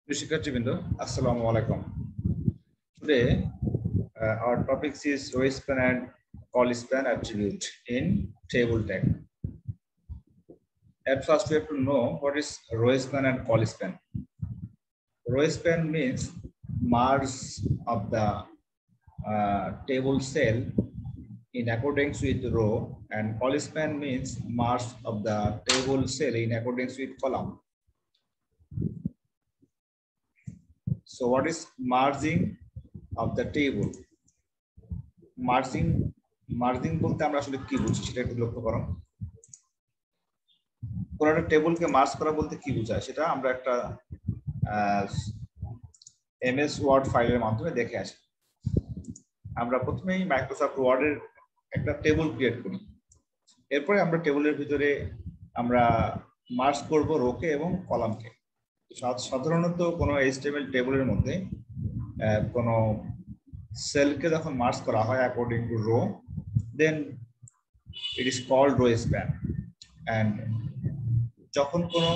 শিক্ষার্থীবৃন্দ, আসসালামু আলাইকুম. Today, our topic is row span and call span attribute in table tag. At first, we have to know what is row span and call span. Row span means merge of the table cell in accordance with row, and call span means merge of the table cell in accordance with column. So what is merging of the table? Merging বলতে আমরা আসলে কি বুঝি সেটা একটু লক্ষ্য করো। কোন একটা টেবিলকে মার্জ করা বলতে কি বোঝায় সেটা আমরা একটা এমএস ওয়ার্ড ফাইলের মাধ্যমে দেখে আসি। আমরা প্রথমেই মাইক্রোসফট ওয়ার্ডের একটা টেবিল ক্রিয়েট করি, এরপরে আমরা টেবিলের ভিতরে আমরা মার্জ করব রোকে এবং কলামকে। সাধারণত কোনো এইচটিএমএল টেবিলের মধ্যে কোনো সেলকে যখন মার্জ করা হয় according to row, then it is called row span. and যখন কোনো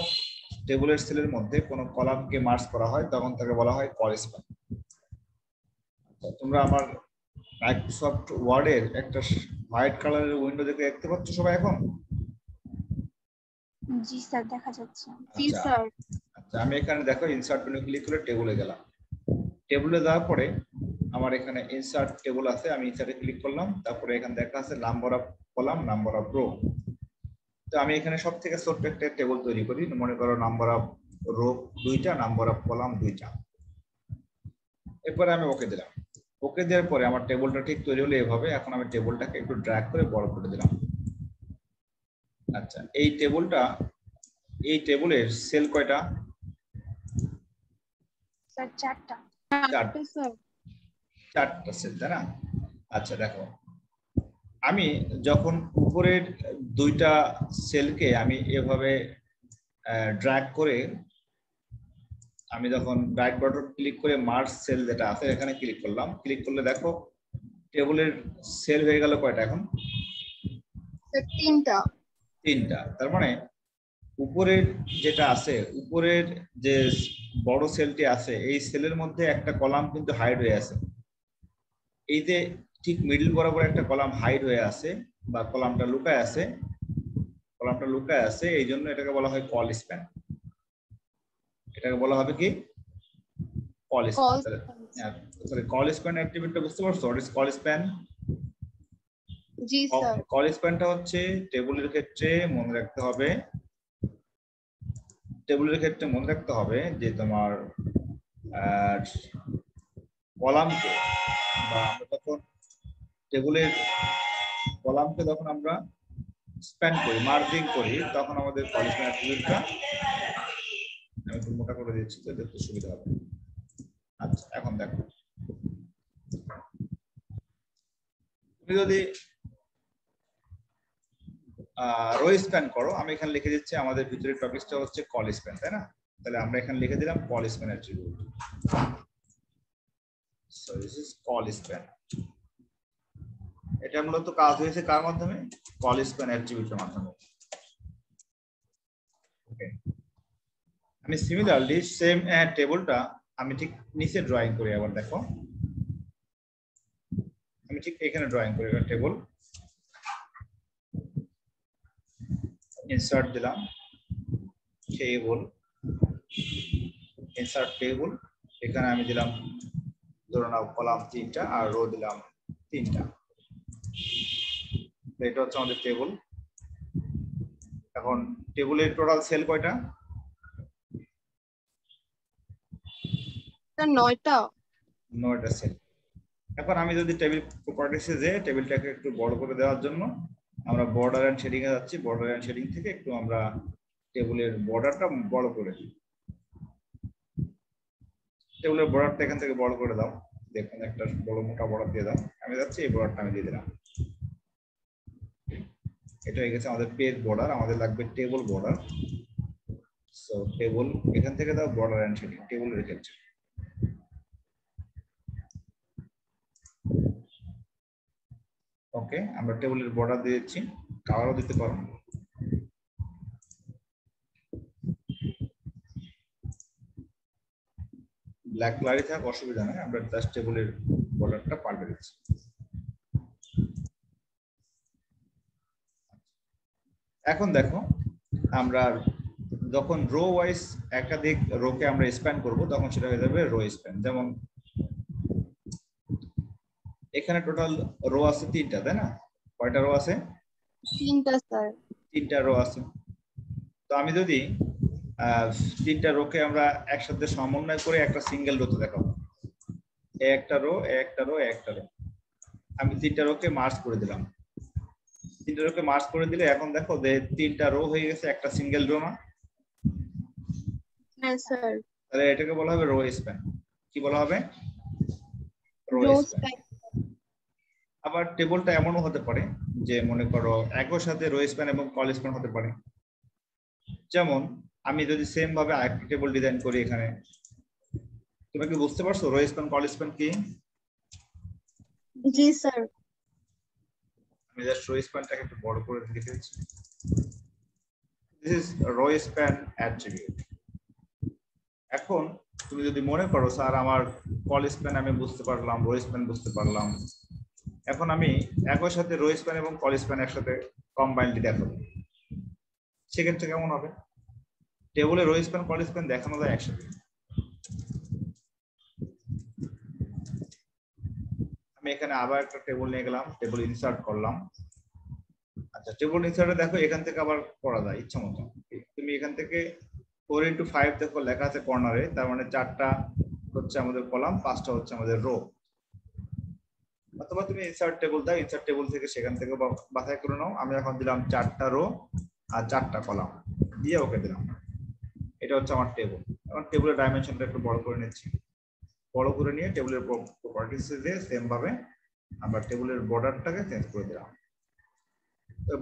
টেবিলের সেলের মধ্যে কোনো কলামকে মার্জ করা হয় তখন তাকে বলা হয় কল স্প্যান। তোমরা আমার মাইক্রোসফট ওয়ার্ডের একটা হোয়াইট কালারের উইন্ডো দেখতে পাচ্ছ সবাই এখন? জি স্যার, দেখা যাচ্ছে। জি স্যার। আচ্ছা, আমি এখানে দেখো ইনসার্ট মেনু ক্লিক করে টেবিলে গেলাম। টেবিলে যাওয়ার পরে আমার এখানে ইনসার্ট টেবিল আছে, আমি ইনসার্টে ক্লিক করলাম। তারপরে এখানে দেখা আছে number of column, number of rho. তো আমি এখানে সব থেকে ছোট্ট একটা টেবিল তৈরি করি, মনে করো নাম্বার অফ রো 2টা, নাম্বার অফ কলাম 2টা। এরপরে আমি ওকে দিলাম। ওকে দেওয়ার পরে আমার টেবিলটা ঠিক তৈরি হলো এভাবে। এখন আমি টেবিলটাকে একটু ড্র্যাগ করে বড় করে দিলাম। আচ্ছা, এই টেবিলের সেল কয়টা? স্যার 4টা। 4টা স্যার, 4টা সেল, তাই না? আচ্ছা দেখো, আমি যখন উপরের 2টা সেলকে আমি এভাবে ড্র্যাগ করে, আমি যখন রাইট বাটন ক্লিক করে মার্জ সেল যেটা আছে এখানে ক্লিক করলাম, ক্লিক করলে দেখো টেবিলের সেল হয়ে গেল কয়টা এখন? 3টা। 3টা। তার মানে উপরের যেটা আছে, উপরের যে বড় সেলটি আছে এই সেলের মধ্যে একটা কলাম কিন্তু হাইড হয়ে আছে। এই যে ঠিক মিডল বরাবর একটা কলাম হাইড হয়ে আছে বা কলামটা লুকায় আছে, এই জন্য এটাকে বলা হয় কল স্প্যান। এটাকে বলা হবে কি? Col span. Sorry, col span অ্যাক্টিভিটিটা বুঝতে পারছো? What is col span? জি স্যার। কল স্প্যানটা হচ্ছে টেবিলের ক্ষেত্রে মনে রাখতে হবে যে তোমার কলামকে, বা আমরা যখন টেবিলের কলামকে যখন আমরা স্প্যান করি, মার্জিং করি, তখন আমাদের কল স্প্যান অ্যাট্রিবিউটটা, আমি একটু মোটা করে দিচ্ছি তো দেখতে সুবিধা হবে। আচ্ছা, এখন দেখো, তুমি যদি রো স্প্যান করো, আমি এখানে লিখে দিচ্ছি আমাদের ভিতরে টপিকটা হচ্ছে কল স্প্যান, তাই না? তাহলে আমরা এখানে লিখে দিলাম call span attribute. So this is col span. এটা মূলত কাজ হয়েছে কার মাধ্যমে? কল স্প্যান অ্যাট্রিবিউটের মাধ্যমে। ওকে, আমি সিমিলারলি সেম টেবিলটা আমি ঠিক নিচে ড্রয়িং করি। আবার দেখো, আমি ঠিক এখানে ড্রয়িং করি টেবিল। ইনসার্ট দিলাম, টেবিল, ইনসার্ট টেবিল। এখানে আমি দিলাম ধরে নাও কলাম 3টা আর রো দিলাম 3টা। এটা হচ্ছে আমাদের টেবিল। এখন টেবিলের টোটাল সেল কয়টা? 9টা। 9টা সেল। এখন আমি যদি টেবিল প্রপার্টিসে যে টেবিলটাকে একটু বড় করে দেওয়ার জন্য আমরা বর্ডার এন্ড শেডিং এ যাচ্ছি, বর্ডার এন্ড শেডিং থেকে একটু আমরা টেবিলের বর্ডারটা বড় করে দিই। টেবিলের বর্ডারটা এখান থেকে বড় করে দাও, দেখুন একটা বড় মোটা বর্ডার দিয়ে দাও। আমি যাচ্ছি এই বর্ডারটা আমি দিয়ে দিলাম। এটা হয়ে গেছে আমাদের পেজ বর্ডার। আমাদের লাগবে টেবিল বর্ডার। সো টেবিল এখান থেকে দাও, বর্ডার এন্ড শেডিং টেবিলের ক্ষেত্রে। ওকে, আমরা টেবিলের বর্ডার দিয়েছি, কালারও দিতে পারো। ব্ল্যাক কালারই থাক, অসুবিধা নাই, আমরা জাস্ট টেবিলের বর্ডারটা পাল্টে দিচ্ছি। এখন দেখো আমরা যখন রো ওয়াইজ একাধিক রোকে আমরা স্প্যান করব তখন সেটা হয়ে যাবে রো স্প্যান। যেমন এখানে টোটাল রো আছে 3টা, তাই না? কয়টা রো আছে? 3টা স্যার। 3টা রো আছে। তো আমি যদি 3টা রোকে আমরা একসাথে সমন্বয় করে একটা সিঙ্গেল রোতে দেখাবো, একটা রো একটা রো একটা রো, আমি 3টা রোকে মার্জ করে দিলাম। 3টা রোকে মার্জ করে দিলে এখন দেখো যে 3টা রো হয়ে গেছে একটা সিঙ্গেল রো না? হ্যাঁ স্যার। তাহলে এটাকে বলা হবে রো স্প্যান। কি বলা হবে? Row row span. স্প্যান। আবার টেবিলটা এমনও হতে পারে যে মনে করো একই সাথে রো স্প্যান এবং কল স্প্যান হতে পারে। যেমন আমি যদি সেম ভাবে আরেকটা টেবিল ডিজাইন করি এখানে, তুমি কি বুঝতে পারছো রো স্প্যান কল স্প্যান কি? জি স্যার। আমি জাস্ট রো স্প্যানটাকে একটু বড় করে লিখেছি। This is rho span attribute. এখন তুমি যদি মনে করো স্যার আমার কল স্প্যান আমি বুঝতে পারলাম, রো স্প্যান বুঝতে পারলাম, এখন আমি একই সাথে রো স্প্যান এবং কল স্প্যান একসাথে কম্বাইন্ডলি দেখাবো, সেক্ষেত্রে কেমন হবে? টেবিলে রো স্প্যান কল স্প্যান দেখানো যায় একসাথে। আমি এখানে আবার একটা টেবিল নিয়ে গেলাম, টেবিল ইনসার্ট করলাম। আচ্ছা, টেবিল ইনসার্টে দেখো এখান থেকে আবার করা যায় ইচ্ছা মতো। তুমি এখান থেকে 4x5 দেখো লেখা আছে কর্নারে, তার মানে 4টা হচ্ছে আমাদের কলাম, 5টা হচ্ছে আমাদের রো। অথবা তুমি ইনসার্ট টেবিল দাও, ইনসার্ট টেবিল থেকে সেখান থেকে বাছাই করে নাও। আমি এখন দিলাম 4টা রো আর 4টা কলাম দিয়ে ওকে দিলাম। এটা হচ্ছে আমার টেবিল। এখন টেবিলের ডাইমেনশনটা একটু বড় করে নিচ্ছি, বড় করে নিয়ে টেবিলের প্রপার্টিজ দিয়ে সেম ভাবে আমরা টেবিলের বর্ডারটাকে চেঞ্জ করে দিলাম।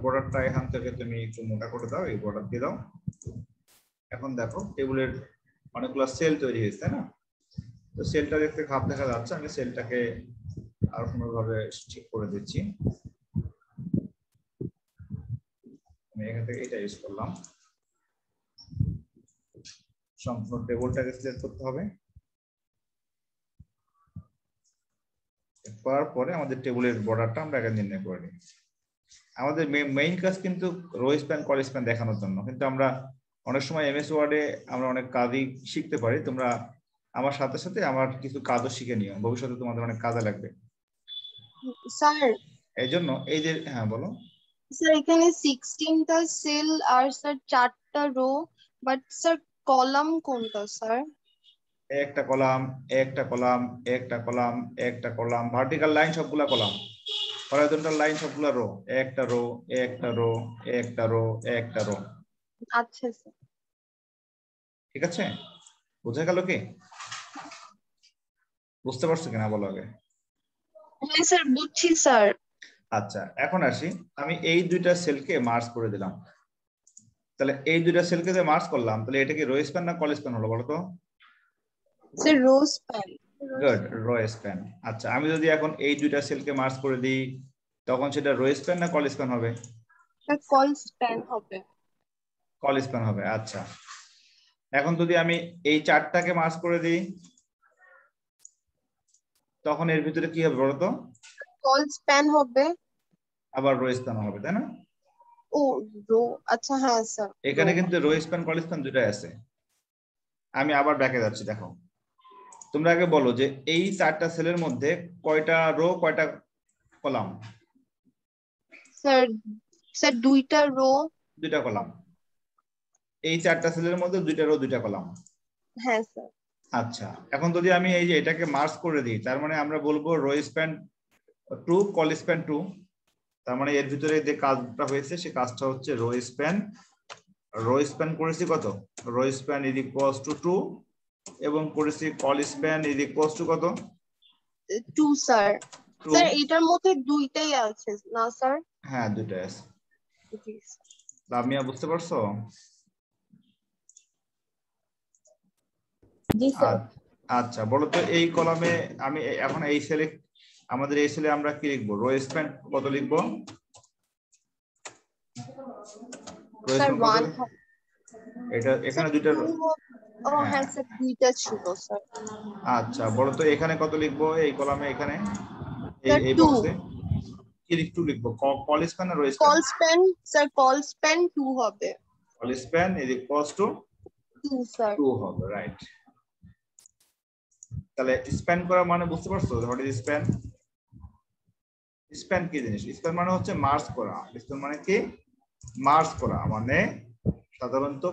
বর্ডারটা এখান থেকে তুমি একটু মোটা করে দাও, এই বর্ডার দিয়ে দাও। এখন দেখো টেবিলের অনেকগুলো সেল তৈরি হয়েছে, তাই না? তো সেলটা দেখতে খাপ দেখা যাচ্ছে, আমি সেলটাকে আর কোনোভাবে ঠিক করে দিচ্ছি। আমি এখান থেকে এটা ইউজ করলাম। সম্পূর্ণ টেবিলটাকে সিলেক্ট করতে হবে। করার পরে আমাদের টেবিলের বর্ডারটা আমরা এখানে নির্ণয় করে নিই। আমাদের মেইন কাজ কিন্তু রো স্প্যান কল স্প্যান দেখানোর জন্য, কিন্তু আমরা অনেক সময় এমএস ওয়ার্ডে আমরা অনেক কাজই শিখতে পারি। তোমরা আমার সাথে সাথে আমার কিছু কাজও শিখে নিও, ভবিষ্যতে তোমাদের অনেক কাজে লাগবে। স্যার এই জন্য এই যে, হ্যাঁ বলো। স্যার এখানে 16টা সেল আর স্যার 4টা রো, বাট স্যার কলাম কোনটা স্যার? একটা কলাম একটা কলাম একটা কলাম একটা কলাম, ভার্টিক্যাল লাইন সবগুলা কলাম, হরাইজন্টাল লাইন সবগুলা রো, একটা রো একটা রো একটা রো একটা রো। আচ্ছা স্যার। ঠিক আছে, বোঝা গেল কি? বুঝতে পারছো কিনা বলো আগে। হ্যাঁ স্যার বুঝছি স্যার। আচ্ছা, এখন আসি, আমি এই দুইটা সেলকে মার্জ করে দিলাম। তাহলে এই দুইটা সেলকে যে মার্জ করলাম, তাহলে এটা কি রো স্প্যান না কল স্প্যান হলো বলো তো? Sir rho span. Good, rho span. আচ্ছা, আমি যদি এখন এই দুইটা সেলকে মার্জ করে দিই তখন সেটা রো স্প্যান না কল স্প্যান হবে? স্যার কল স্প্যান হবে। কল স্প্যান হবে। আচ্ছা, এখন যদি আমি এই 4টাকে মার্জ করে দিই তখন এর ভিতরে কি হবে বলো তো? কল স্প্যান হবে। আবার রো স্প্যান হবে, তাই না? ও রো, আচ্ছা হ্যাঁ স্যার। এখানে কিন্তু রো স্প্যান কল স্প্যান দুটাই আছে। আমি আবার ব্যাকে যাচ্ছি, দেখো তোমরা আগে বলো যে এই 4টা সেলের মধ্যে কয়টা রো কয়টা কলাম? স্যার স্যার 2টা রো। 2টা কলাম। এই 4টা সেলের মধ্যে 2টা রো 2টা কলাম। হ্যাঁ স্যার। আচ্ছা, এখন যদি আমি এই যে এটাকে মার্জ করে দিই, তার মানে আমরা বলবো রো স্প্যান 2 কল স্প্যান 2। তার মানে এর ভিতরে যে কাজটা হয়েছে সে কাজটা হচ্ছে রো স্প্যান করেছি কত? Rho span is equals to 2 এবং করেছি call span is equals two কত? 2 স্যার। 2। স্যার এটার মধ্যে 2টাই আছে না স্যার? হ্যাঁ, 2টা আছে। জি স্যার। লামিয়া বুঝতে পারছো? জি স্যার। আচ্ছা, বলো তো এই কলামে আমি এখন এই সেলে, আমাদের এই সেলে আমরা কি লিখবো? রো স্প্যান কত লিখবো? রো স্যার স্প্যান কত? 1 হবে। এটা এখানে স্যার 2টা। 2 ও হ্যাঁ হ্যাঁ স্যার 2টা ছিল স্যার। আচ্ছা বলো তো এখানে কত লিখবো এই কলামে এখানে Sir, এই 2. বক্সে কি লিখবো লিখবো কল স্প্যান আর row span Call span, sir, call span 2 হবে। Col span is equals to 2, sir. 2 হবে রাইট তাহলে স্প্যান করা মানে বুঝতে পারছো হোয়াট ইজ স্প্যান স্প্যান কি জিনিস স্প্যান মানে হচ্ছে মার্জ করা স্প্যান মানে কি মার্জ করা মানে সাধারণত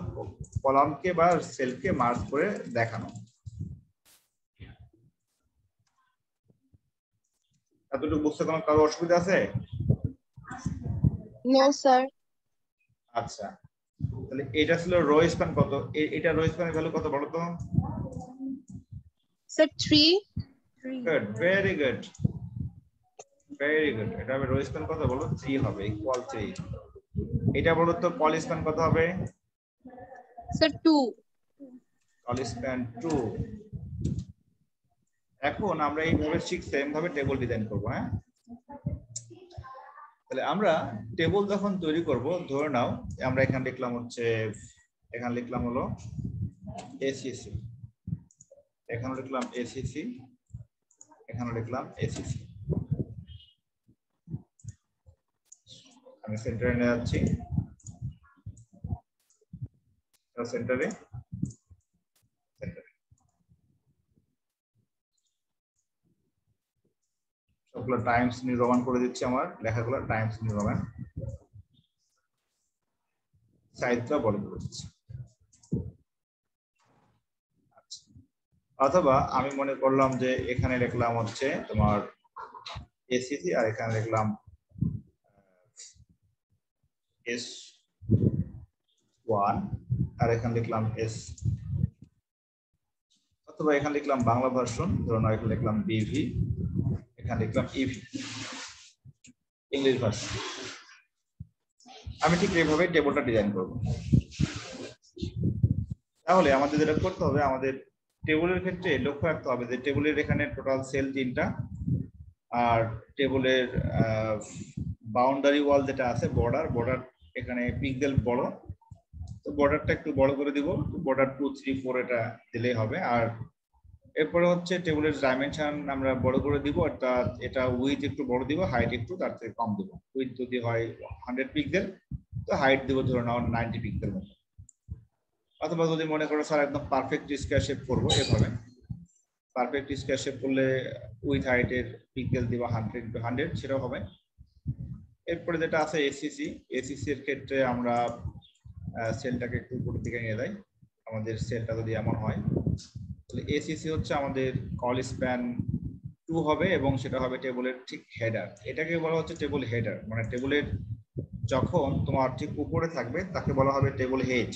কলামকে বা সেলকে মার্জ করে দেখানো এতটুকু বুঝতে কোনো কারো অসুবিধা আছে No, sir. আচ্ছা তাহলে এটা ছিল রো স্প্যান কত এটা রো স্প্যানের ভ্যালু কত বলো তো Sir, 3. Good very good very good এটা হবে রো স্প্যান কত বলো 3 হবে ইকুয়াল 3 এটা বলো তো কল স্প্যান কত হবে Sir, 2. কল স্প্যান 2 এখন আমরা এইভাবে ঠিক সেম ভাবে টেবিল ডিজাইন করব হ্যাঁ তাহলে আমরা টেবিল যখন তৈরি করব ধরে নাও আমরা এখানে লিখলাম হচ্ছে এখানে লিখলাম হলো এসিসি এখানে লিখলাম এসিসি এখানে লিখলাম এসিসি আমি সেন্টারে নিয়ে যাচ্ছি সেন্টারে সবগুলো টাইমস নিউ রোমান করে দিচ্ছি আমার লেখাগুলো টাইমস নিউ রোমান সাইজটা বড় করে দিচ্ছি অথবা আমি মনে করলাম যে এখানে লিখলাম হচ্ছে তোমার এসিসি আর এখানে লিখলাম S1 আর এখানে লিখলাম S অথবা এখানে লিখলাম বাংলা ভার্সন ধরুন এখানে লিখলাম বিভি এখানে লিখলাম ইভি ইংলিশ ভার্সন আমি ঠিক এইভাবে টেবিলটা ডিজাইন করব তাহলে আমাদের যেটা করতে হবে আমাদের টেবিলের ক্ষেত্রে লক্ষ্য রাখতে হবে যে টেবিলের এখানে টোটাল সেল 3টা আর টেবিলের বাউন্ডারি ওয়াল যেটা আছে বর্ডার এখানে পিক্সেল বড় তো বর্ডারটা একটু বড় করে দিব বর্ডার 2 3 4 এটা দিলেই হবে আর এরপরে হচ্ছে টেবিলের ডাইমেনশন আমরা বড় করে দিব এটা উইথ একটু বড় দিব হাইট একটু তার থেকে কম দিব উইথ যদি হয় 100 পিক্সেল তো হাইট দিব ধরে নাও 90 পিক্সেল মতো অথবা যদি মনে করো স্যার একদম পারফেক্ট স্কয়ার শেপ করব এভাবে পারফেক্ট স্কয়ার শেপ করলে উইথ হাইটের পিক্সেল দিব 100 সেটাও হবে এরপরে যেটা আছে এসিসি এর ক্ষেত্রে আমরা সেলটাকে একটু উপরের দিকে নিয়ে যাই আমাদের সেলটা যদি এমন হয় তাহলে এসিসি হচ্ছে আমাদের কল স্প্যান 2 হবে এবং সেটা হবে টেবিলের ঠিক হেডার এটাকে বলা হচ্ছে টেবিল হেডার মানে টেবিলের যখন তোমার ঠিক উপরে থাকবে তাকে বলা হবে টেবিল হেড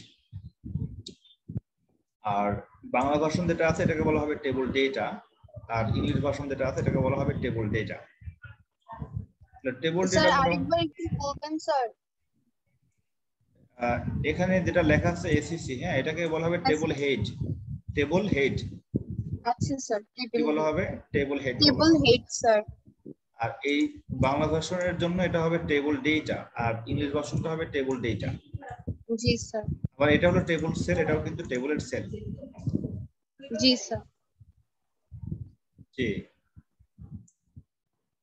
আর বাংলা ভার্সন যেটা আছে এটাকে বলা হবে টেবিল ডেটা আর ইংলিশ ভার্সন যেটা আছে এটাকে বলা হবে table data table sir data আরেকবার একটু বলবেন স্যার এখানে যেটা লেখা আছে এসিসি হ্যাঁ এটাকে বলা হবে টেবিল হেড আচ্ছা স্যার কি বলা হবে টেবিল হেড স্যার আর এই বাংলা ভার্সনের জন্য এটা হবে টেবিল ডেটা আর ইংলিশ ভার্সনটা হবে টেবিল ডেটা জি স্যার আবার এটা হলো টেবিল সেল এটাও কিন্তু টেবিলের সেল জি স্যার জি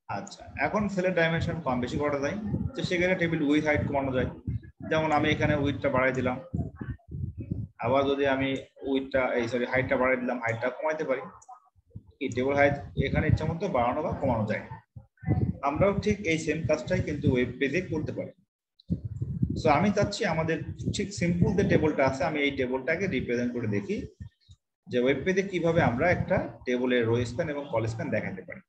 আচ্ছা এখন সেলের ডাইমেনশন কম বেশি করা যায় তো সেখানে টেবিল উইথ হাইট কমানো যায় যেমন আমি এখানে উইথটা বাড়াই দিলাম আবার যদি আমি উইথটা হাইটটা বাড়াই দিলাম হাইটটা কমাইতে পারি কি টেবিল হাইট এখানে ইচ্ছা মতো বাড়ানো বা কমানো যায় আমরাও ঠিক এই সেম কাজটাই কিন্তু ওয়েব পেজে করতে পারি সো আমি চাচ্ছি আমাদের ঠিক সিম্পল যে টেবিলটা আছে আমি এই টেবিলটাকে রিপ্রেজেন্ট করে দেখি যে ওয়েব পেজে কিভাবে আমরা একটা টেবিলের রো স্প্যান এবং কল স্প্যান দেখাতে পারি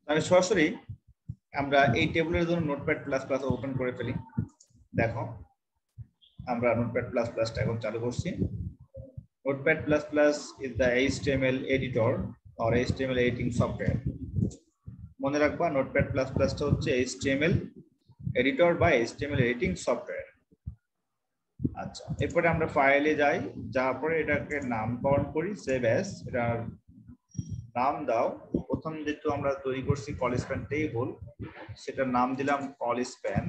আমি সরাসরি আমরা এই টেবিলের জন্য নোটপ্যাড প্লাস প্লাস ওপেন করে ফেলি দেখো আমরা নোটপ্যাড প্লাস প্লাসটা এখন চালু করছি notepad plus plus is the HTML editor or HTML editing software মনে রাখবা নোটপ্যাড প্লাস প্লাসটা হচ্ছে HTML এডিটর বা HTML এডিটিং সফটওয়্যার আচ্ছা এরপরে আমরা ফাইলে যাই যাওয়ার পরে এটাকে নামকরণ করি সেভ অ্যাজ এটার নাম দাও প্রথম যেহেতু আমরা তৈরি করছি কল স্প্যান টেবল সেটার নাম দিলাম call span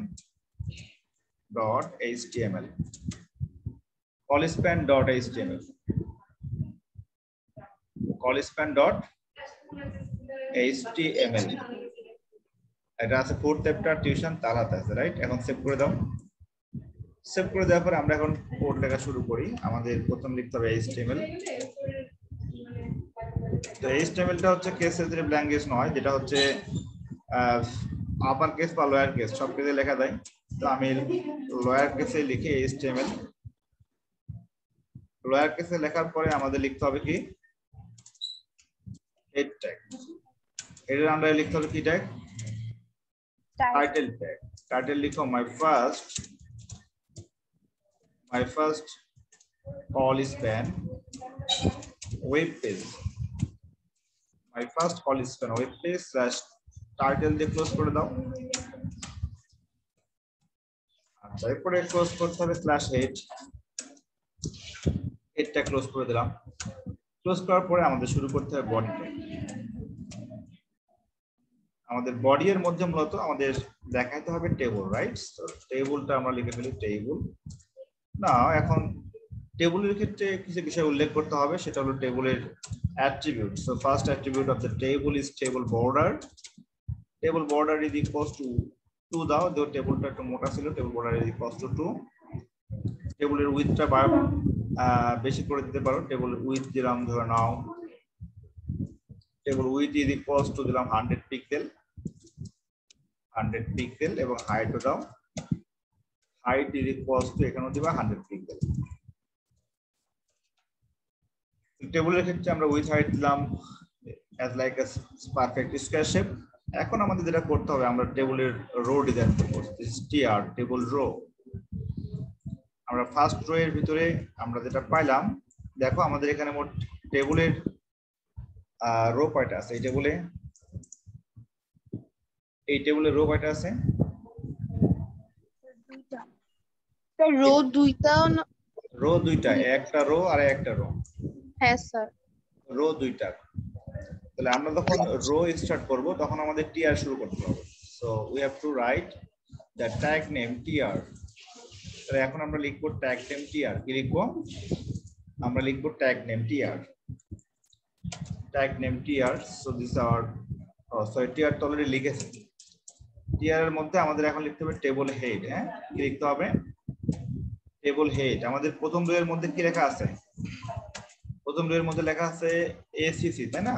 dot HTML call span dot HTML callspan.html এটা আছে ফোর্থ চ্যাপ্টার টিউশন তালাতে আছে রাইট এখন সেভ করে দাও সেভ করে দেওয়ার পরে আমরা এখন কোড লেখা শুরু করি আমাদের প্রথম লিখতে হবে html তো html টা হচ্ছে কেস সেন্সিটিভ ল্যাঙ্গুয়েজ নয় যেটা হচ্ছে আপার কেস বা লোয়ার কেস সব কেসে লেখা যায় তো আমি লোয়ার কেসে লিখে html লোয়ার কেসে লেখার পরে আমাদের লিখতে হবে কি হেড ট্যাগ এর আন্ডারে লিখতে হবে কি ট্যাগ টাইটেল ট্যাগ টাইটেল লিখো my first callspan web page my first callspan web page /title দিয়ে ক্লোজ করে দাও আচ্ছা এরপরে ক্লোজ করতে হবে /head হেডটা ক্লোজ করে দিলাম ক্লোজ করার পরে আমাদের শুরু করতে হবে বডি ট্যাগ আমাদের বডি এর মধ্যে মূলত আমাদের দেখাইতে হবে টেবল রাইট তো টেবলটা আমরা লিখে ফেলি টেবল না এখন টেবলের ক্ষেত্রে কিছু বিষয় উল্লেখ করতে হবে সেটা হলো টেবলের attribute so first attribute of the table is table border is equals to 2 দাও যে টেবলটা একটু মোটা ছিল table border is equals to 2 টেবলের উইডথটা বেশি করে দিতে পারো টেবল উইডথ দিলাম ধরে নাও table width is equals to দিলাম 100 পিক্সেল এবং হাইট দাও height is equals to এখানেও দিবা 100 পিক্সেল টেবলের ক্ষেত্রে আমরা উইথ হাইট দিলাম as like a perfect square shape এখন আমাদের যেটা করতে হবে আমরা টেবলের রো ডিজাইন করব দিস tr টেবল রো আমরা ফার্স্ট রো এর ভিতরে আমরা যেটা পাইলাম দেখো আমাদের এখানে মোট টেবলের রো কয়টা আছে এই টেবলের রো কয়টা আছে রো দুইটা একটা রো আর একটা রো হ্যাঁ স্যার রো দুইটা তাহলে আমরা যখন রো স্টার্ট করব তখন আমাদের tr শুরু করতে হবে so we have to write the tag name tr তাহলে এখন আমরা লিখব ট্যাগ নেম tr কি লিখব আমরা লিখব tag name tr so this are sorry tr তো অলরেডি লিখেছি tr এর মধ্যে আমাদের এখন লিখতে হবে টেবল হেড হ্যাঁ কি লিখতে হবে টেবল হেড আমাদের প্রথম রো এর মধ্যে কি লেখা আছে প্রথম রো এর মধ্যে লেখা আছে acc তাই না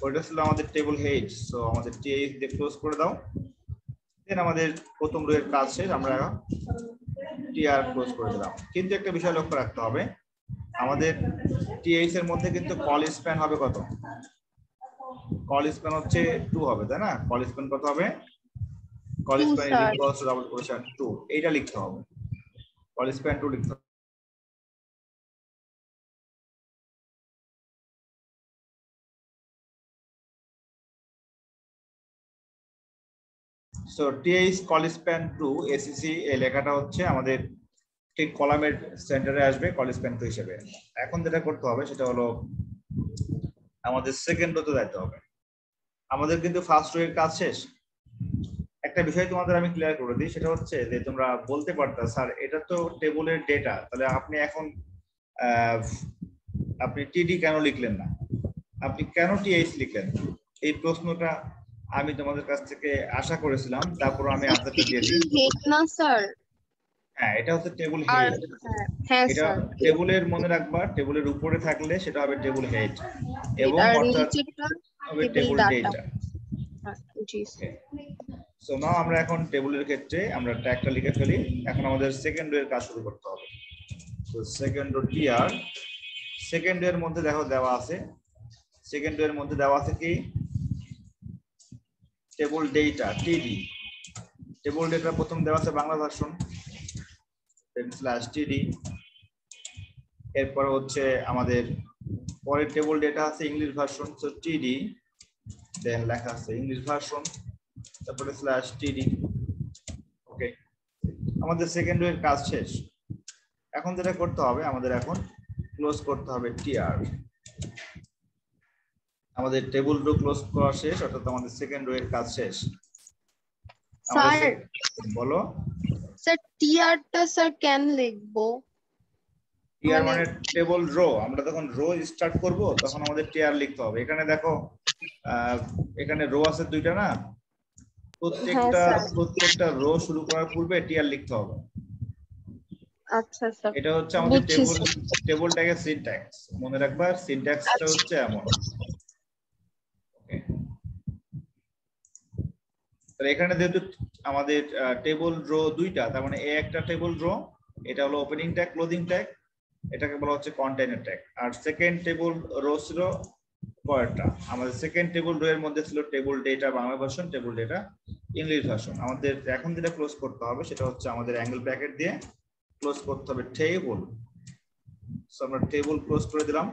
ওটা ছিল আমাদের টেবল হেড সো আমাদের th দিয়ে ক্লোজ করে দাও দেন আমাদের প্রথম রো এর কাজ শেষ আমরা tr ক্লোজ করে দিলাম কিন্তু একটা বিষয় লক্ষ্য রাখতে হবে আমাদের th এর মধ্যে কিন্তু কল স্প্যান হবে কত কল স্প্যান হচ্ছে 2 হবে তাই না কল স্প্যান কত হবে col span is equals two double quotation 2 এইটা লিখতে হবে কল স্প্যান 2 লিখতে হবে সো th callspan 2 acc এই লেখাটা হচ্ছে আমাদের ঠিক কলামের সেন্টারে আসবে callspan 2 হিসেবে এখন যেটা করতে হবে সেটা হলো আমাদের সেকেন্ড রোতে যেতে হবে আমাদের কিন্তু ফার্স্ট রো এর কাজ শেষ একটা বিষয় তোমাদের আমি ক্লিয়ার করে দিই সেটা হচ্ছে যে তোমরা বলতে পারতা স্যার এটা তো টেবলের ডেটা তাহলে আপনি এখন আপনি td কেন লিখলেন না আপনি কেন th লিখলেন এই প্রশ্নটা আমি তোমাদের কাছ থেকে আশা করেছিলাম তারপর আমি আনসারটা দিয়ে দিই হেড না স্যার হ্যাঁ এটা হচ্ছে টেবল হেড হ্যাঁ এটা স্যার টেবলের মনে রাখবা টেবলের উপরে থাকলে সেটা হবে টেবল হেড এবং অর্থাৎ হবে টেবল ডেটা জি স্যার সো নাও আমরা এখন টেবলের ক্ষেত্রে আমরা ট্যাগটা লিখে ফেলি এখন আমাদের সেকেন্ড রো এর কাজ শুরু করতে হবে তো second rho tr second rho এর মধ্যে দেখো দেওয়া আছে সেকেন্ড রো এর মধ্যে দেওয়া আছে কি table data td table data প্রথম দেওয়া আছে বাংলা ভার্সন /td এরপর হচ্ছে আমাদের পরের টেবল ডেটা আছে ইংলিশ ভার্সন সো td দেন লেখা আছে ইংলিশ ভার্সন তারপরে /td ওকে আমাদের সেকেন্ড রো এর কাজ শেষ এখন যেটা করতে হবে আমাদের এখন ক্লোজ করতে হবে tr আমাদের টেবল রো ক্লোজ করা শেষ অর্থাৎ আমাদের সেকেন্ড রো এর কাজ শেষ স্যার বলো স্যার tr টা স্যার কেন লিখবো টিয়ার মানে টেবল রো। আমরা যখন রো স্টার্ট করব তখন আমাদের টিয়ার লিখতে হবে। এখানে দেখো এখানে রো আছে দুইটা না, প্রত্যেকটা রো শুরু করার পূর্বে টিয়ার লিখতে হবে। আচ্ছা স্যার, এটা হচ্ছে আমাদের টেবল ট্যাগের সিনট্যাক্স। মনে রাখবা সিনট্যাক্সটা হচ্ছে এমন। তো এখানে যেহেতু আমাদের টেবল রো দুইটা, তার মানে এই একটা টেবল রো, এটা হলো ওপেনিং ট্যাগ, ক্লোজিং ট্যাগ, এটাকে বলা হচ্ছে কন্টেইনার ট্যাগ। আর সেকেন্ড টেবল রো ছিল কয়টা? আমাদের সেকেন্ড টেবল রো এর মধ্যে ছিল table data Bangla version, table data English version. আমাদের এখন যেটা ক্লোজ করতে হবে সেটা হচ্ছে আমাদের অ্যাঙ্গেল ব্র্যাকেট দিয়ে ক্লোজ করতে হবে টেবল। সো আমরা টেবল ক্লোজ করে দিলাম।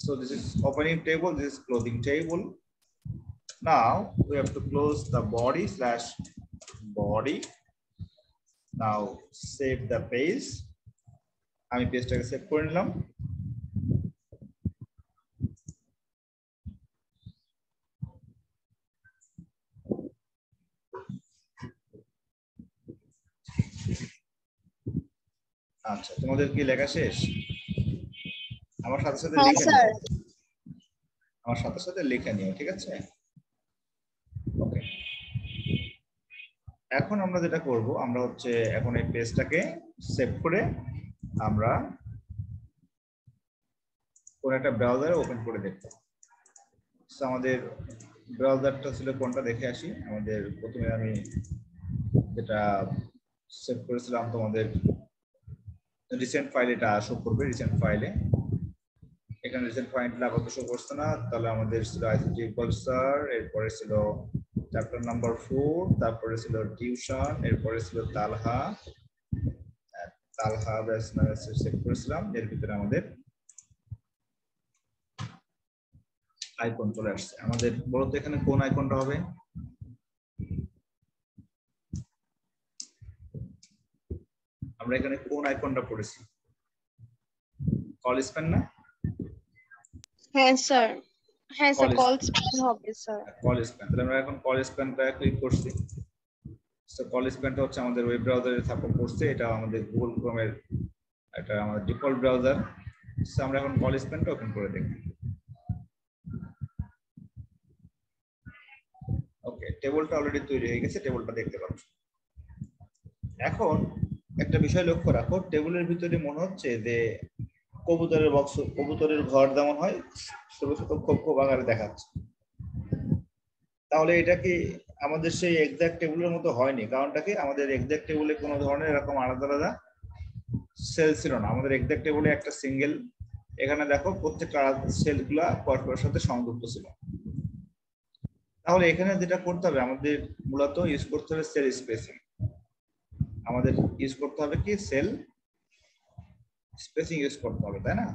So this is opening table, this is closing table. Now we have to close the body/body. Now save the page. আমি পেজটাকে সেভ করে নিলাম। আচ্ছা, তোমাদের কি লেখা শেষ? আমার সাথে সাথে লিখে নিও, আমার সাথে সাথে লিখে নিও, ঠিক আছে? ওকে, এখন আমরা যেটা করব, আমরা হচ্ছে এখন এই পেজটাকে সেভ করে আমরা কোন একটা ব্রাউজারে ওপেন করে দেখব। সো আমাদের ব্রাউজারটা ছিল কোনটা দেখে আসি। আমাদের প্রথমে আমি যেটা সেভ করেছিলাম তোমাদের রিসেন্ট ফাইল, এটা শো করবে রিসেন্ট ফাইলে। এখানে রিসেন্ট ফাইলটা আপাতত শো করছে না, তাহলে আমাদের ছিল আইসিটি পালসার, এরপরে ছিল চ্যাপ্টার নাম্বার 4, তারপরে ছিল টিউশন, এরপরে ছিল তালহা ব্যাচ নামে সেভ করেছিলাম। এর ভিতরে আমাদের আইকন চলে আসছে। আমাদের বলতো এখানে কোন আইকনটা হবে? আমরা এখানে কোন আইকনটা পড়েছি? কল স্প্যান না? হ্যাঁ স্যার, হ্যাঁ স্যার, কল স্প্যান হবে স্যার। কল স্প্যান, তাহলে আমরা এখন কল স্প্যানটা ক্লিক করছি। সো কল স্প্যানটা হচ্ছে আমাদের ওয়েব ব্রাউজারে সাপোর্ট করছে, এটা আমাদের গুগল ক্রোমের এটা আমাদের ডিফল্ট ব্রাউজার। সো আমরা এখন কল স্প্যানটা ওপেন করে দেখব। ওকে, টেবিলটা অলরেডি তৈরি হয়ে গেছে, টেবিলটা দেখতে পাচ্ছ। এখন একটা বিষয় লক্ষ্য রাখো, টেবিলের ভিতরে মনে হচ্ছে যে কবুতরের বক্স, কবুতরের ঘর যেমন হয় ছোট ছোট খোপ খোপ আকারে দেখাচ্ছে। তাহলে এটা কি আমাদের সেই এক্সাক্ট টেবিলের মতো হয়নি? কারণটা কি, আমাদের এক্সাক্ট টেবিলে কোনো ধরনের এরকম আলাদা আলাদা সেল ছিল না। আমাদের এক্সাক্ট টেবিলে একটা সিঙ্গেল, এখানে দেখো প্রত্যেকটা সেলগুলা পরস্পরের সাথে সংযুক্ত ছিল। তাহলে এখানে যেটা করতে হবে, আমাদের মূলত ইউজ করতে হবে সেল স্পেসিং। আমাদের ইউজ করতে হবে কি, সেল স্পেসিং ইউজ করতে হবে, তাই না?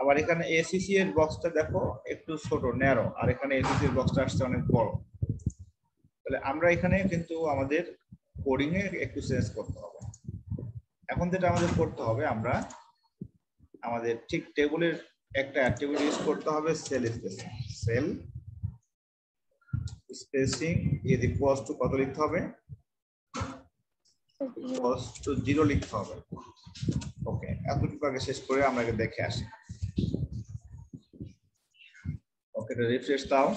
আবার এখানে এসিসি এর বক্সটা দেখো একটু ছোট ন্যারো, আর এখানে এসিসি এর বক্সটা আসছে অনেক বড়। তাহলে আমরা এখানে কিন্তু আমাদের কোডিং এ একটু চেঞ্জ করতে হবে। এখন যেটা আমাদের করতে হবে, আমরা আমাদের ঠিক টেবিলের একটা অ্যাট্রিবিউট ইউজ করতে হবে, sell spacing. Sell spacing is equals two কত লিখতে হবে? ইকুয়ালস টু 0 লিখতে হবে। ওকে, এতটুকু আগে শেষ করে আমরা দেখে আসি। ওকে, তো রিফ্রেশ দাও।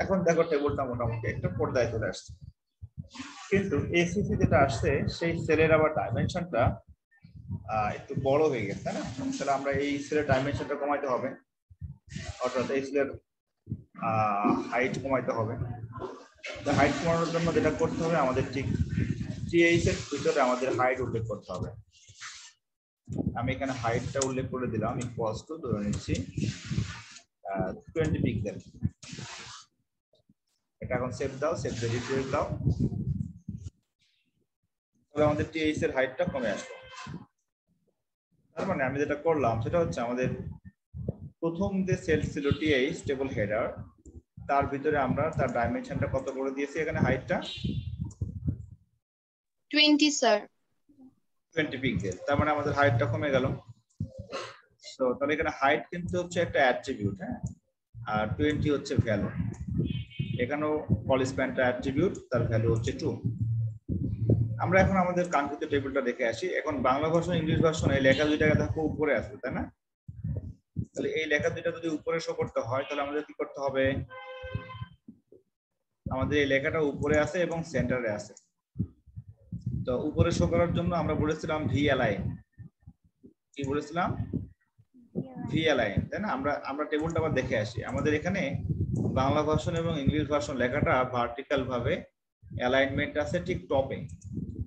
এখন দেখো টেবিলটা মোটামুটি একটা পর্দায় চলে আসছে, কিন্তু এসিসি যেটা আসছে সেই সেলের আবার ডাইমেনশনটা একটু বড় হয়ে গেছে, তাই না? তাহলে আমরা এই সেলের ডাইমেনশনটা কমাইতে হবে, অর্থাৎ এই সেলের হাইট কমাইতে হবে। তো হাইট কমানোর জন্য যেটা করতে হবে, আমাদের ঠিক টিএইচ এর ভিতরে আমাদের হাইট উল্লেখ করতে হবে। আমি এখানে হাইটটা উল্লেখ করে দিলাম, ইকুয়ালস টু ধরে নিচ্ছি 20 পিক্সেল। এটা এখন সেভ দাও, সেভ দিয়ে রিফ্রেশ দাও। তাহলে আমাদের টিএইচ এর হাইটটা কমে আসলো। তার মানে আমি যেটা করলাম সেটা হচ্ছে, আমাদের প্রথম যে সেল ছিল টিএইচ টেবল হেডার, তার ভিতরে আমরা তার ডাইমেনশনটা কত করে দিয়েছি? এখানে হাইটটা 20 স্যার, 20 পিক্সেল। তার মানে আমাদের হাইটটা কমে গেল। সো তাহলে এখানে হাইট কিন্তু হচ্ছে একটা অ্যাট্রিবিউট, হ্যাঁ, আর 20 হচ্ছে ভ্যালু। এখানেও কল স্প্যানটা অ্যাট্রিবিউট, তার ভ্যালু হচ্ছে 2। আমরা এখন আমাদের কাঙ্ক্ষিত টেবিলটা দেখে আসি। এখন বাংলা ভার্সন ইংলিশ ভার্সন এই লেখা দুইটা দেখো উপরে আছে, তাই না? তাহলে এই লেখা দুইটা যদি উপরে শো করতে হয় তাহলে আমাদের কি করতে হবে? আমাদের এই লেখাটা উপরে আছে এবং সেন্টারে আছে। তো উপরে শো করার জন্য আমরা বলেছিলাম ভি অ্যালাইন। কি বলেছিলাম? ভি অ্যালাইন, তাই না? আমরা টেবিলটা আবার দেখে আসি। আমাদের এখানে বাংলা ভার্সন এবং ইংলিশ ভার্সন লেখাটা ভার্টিক্যাল ভাবে অ্যালাইনমেন্ট আছে ঠিক টপে।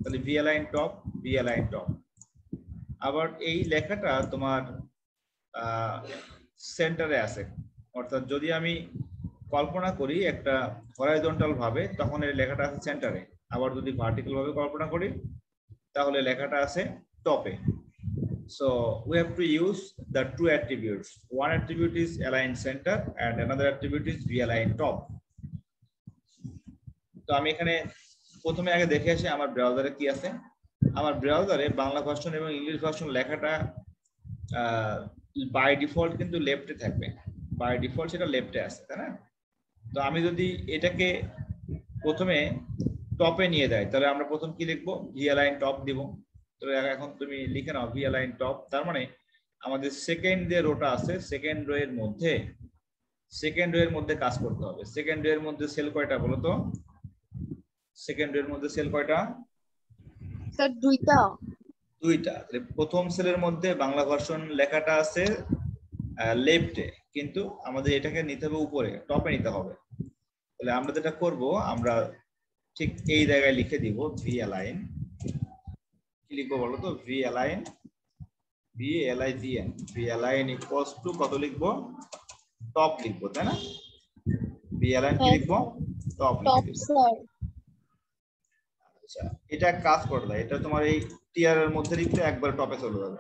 তাহলে V align top, V align top. আবার এই লেখাটা তোমার সেন্টারে আছে, অর্থাৎ যদি আমি কল্পনা করি একটা হরাইজন্টাল ভাবে তখন এই লেখাটা আছে সেন্টারে, আবার যদি ভার্টিক্যাল ভাবে কল্পনা করি তাহলে লেখাটা আছে টপে। So we have to use the two attributes. One attribute is align center and another attribute is v-align top. তো আমি এখানে প্রথমে আগে দেখে আসি আমার ব্রাউজারে কি আছে। আমার ব্রাউজারে বাংলা ভার্সন এবং ইংলিশ ভার্সন লেখাটা বাই ডিফল্ট কিন্তু লেফটে থাকবে, বাই ডিফল্ট সেটা লেফটে আছে, তাই না? তো আমি যদি এটাকে প্রথমে টপে নিয়ে যাই তাহলে আমরা প্রথম কি লিখবো? v-align top দিব। তো এখন তুমি লিখে নাও v-align top। তার মানে আমাদের সেকেন্ড যে রোটা আছে সেকেন্ড রো এর মধ্যে কাজ করতে হবে। সেকেন্ড রো এর মধ্যে সেল কয়টা বলো তো? সেকেন্ড রো এর মধ্যে সেল কয়টা? স্যার দুইটা। প্রথম সেলের মধ্যে বাংলা ভার্সন লেখাটা আছে লেফটে, কিন্তু আমাদের এটাকে নিতে হবে উপরে, টপে নিতে হবে। তাহলে আমরা যেটা করব, আমরা ঠিক এই জায়গায় লিখে দিব v-align। কি লিখবো বলো তো? v-align, v-align ইকুয়ালস টু কত লিখবো? টপ লিখবো, তাই না? v-align কি লিখবো? টপ লিখবো। আচ্ছা, এটা কাজ করে না, এটা তোমার এই টিআর এর মধ্যে লিখতে একবার টপে চলে যাবে।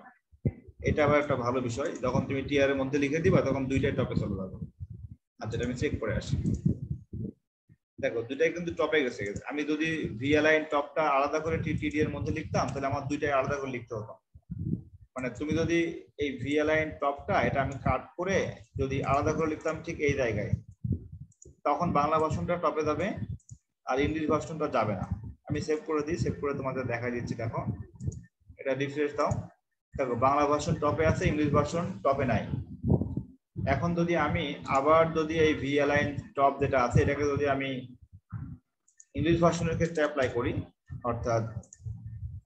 এটা আবার একটা ভালো বিষয়, যখন তুমি টিআর এর মধ্যে লিখে দিবা তখন দুইটাই টপে চলে যাবে। আচ্ছা, আমি চেক করে আসি। দেখো দুইটাই কিন্তু টপে গেছে। আমি যদি v-align টপটা আলাদা করে টিডি এর মধ্যে লিখতাম তাহলে আমার দুইটাই আলাদা করে লিখতে হতো। মানে তুমি যদি এই v-align টপটা এটা আমি কাট করে যদি আলাদা করে লিখতাম ঠিক এই জায়গায়, তখন বাংলা ভার্সনটা টপে যাবে আর ইংলিশ ভার্সনটা যাবে না। আমি সেভ করে দিই, সেভ করে তোমাদের দেখা দিচ্ছি। দেখো এটা রিফ্রেশ দাও, দেখো বাংলা ভার্সন টপে আছে, ইংলিশ ভার্সন টপে নাই। এখন যদি আমি আবার যদি এই v-align টপ যেটা আছে এটাকে যদি আমি ইংলিশ ভার্সনের ক্ষেত্রে অ্যাপ্লাই করি, অর্থাৎ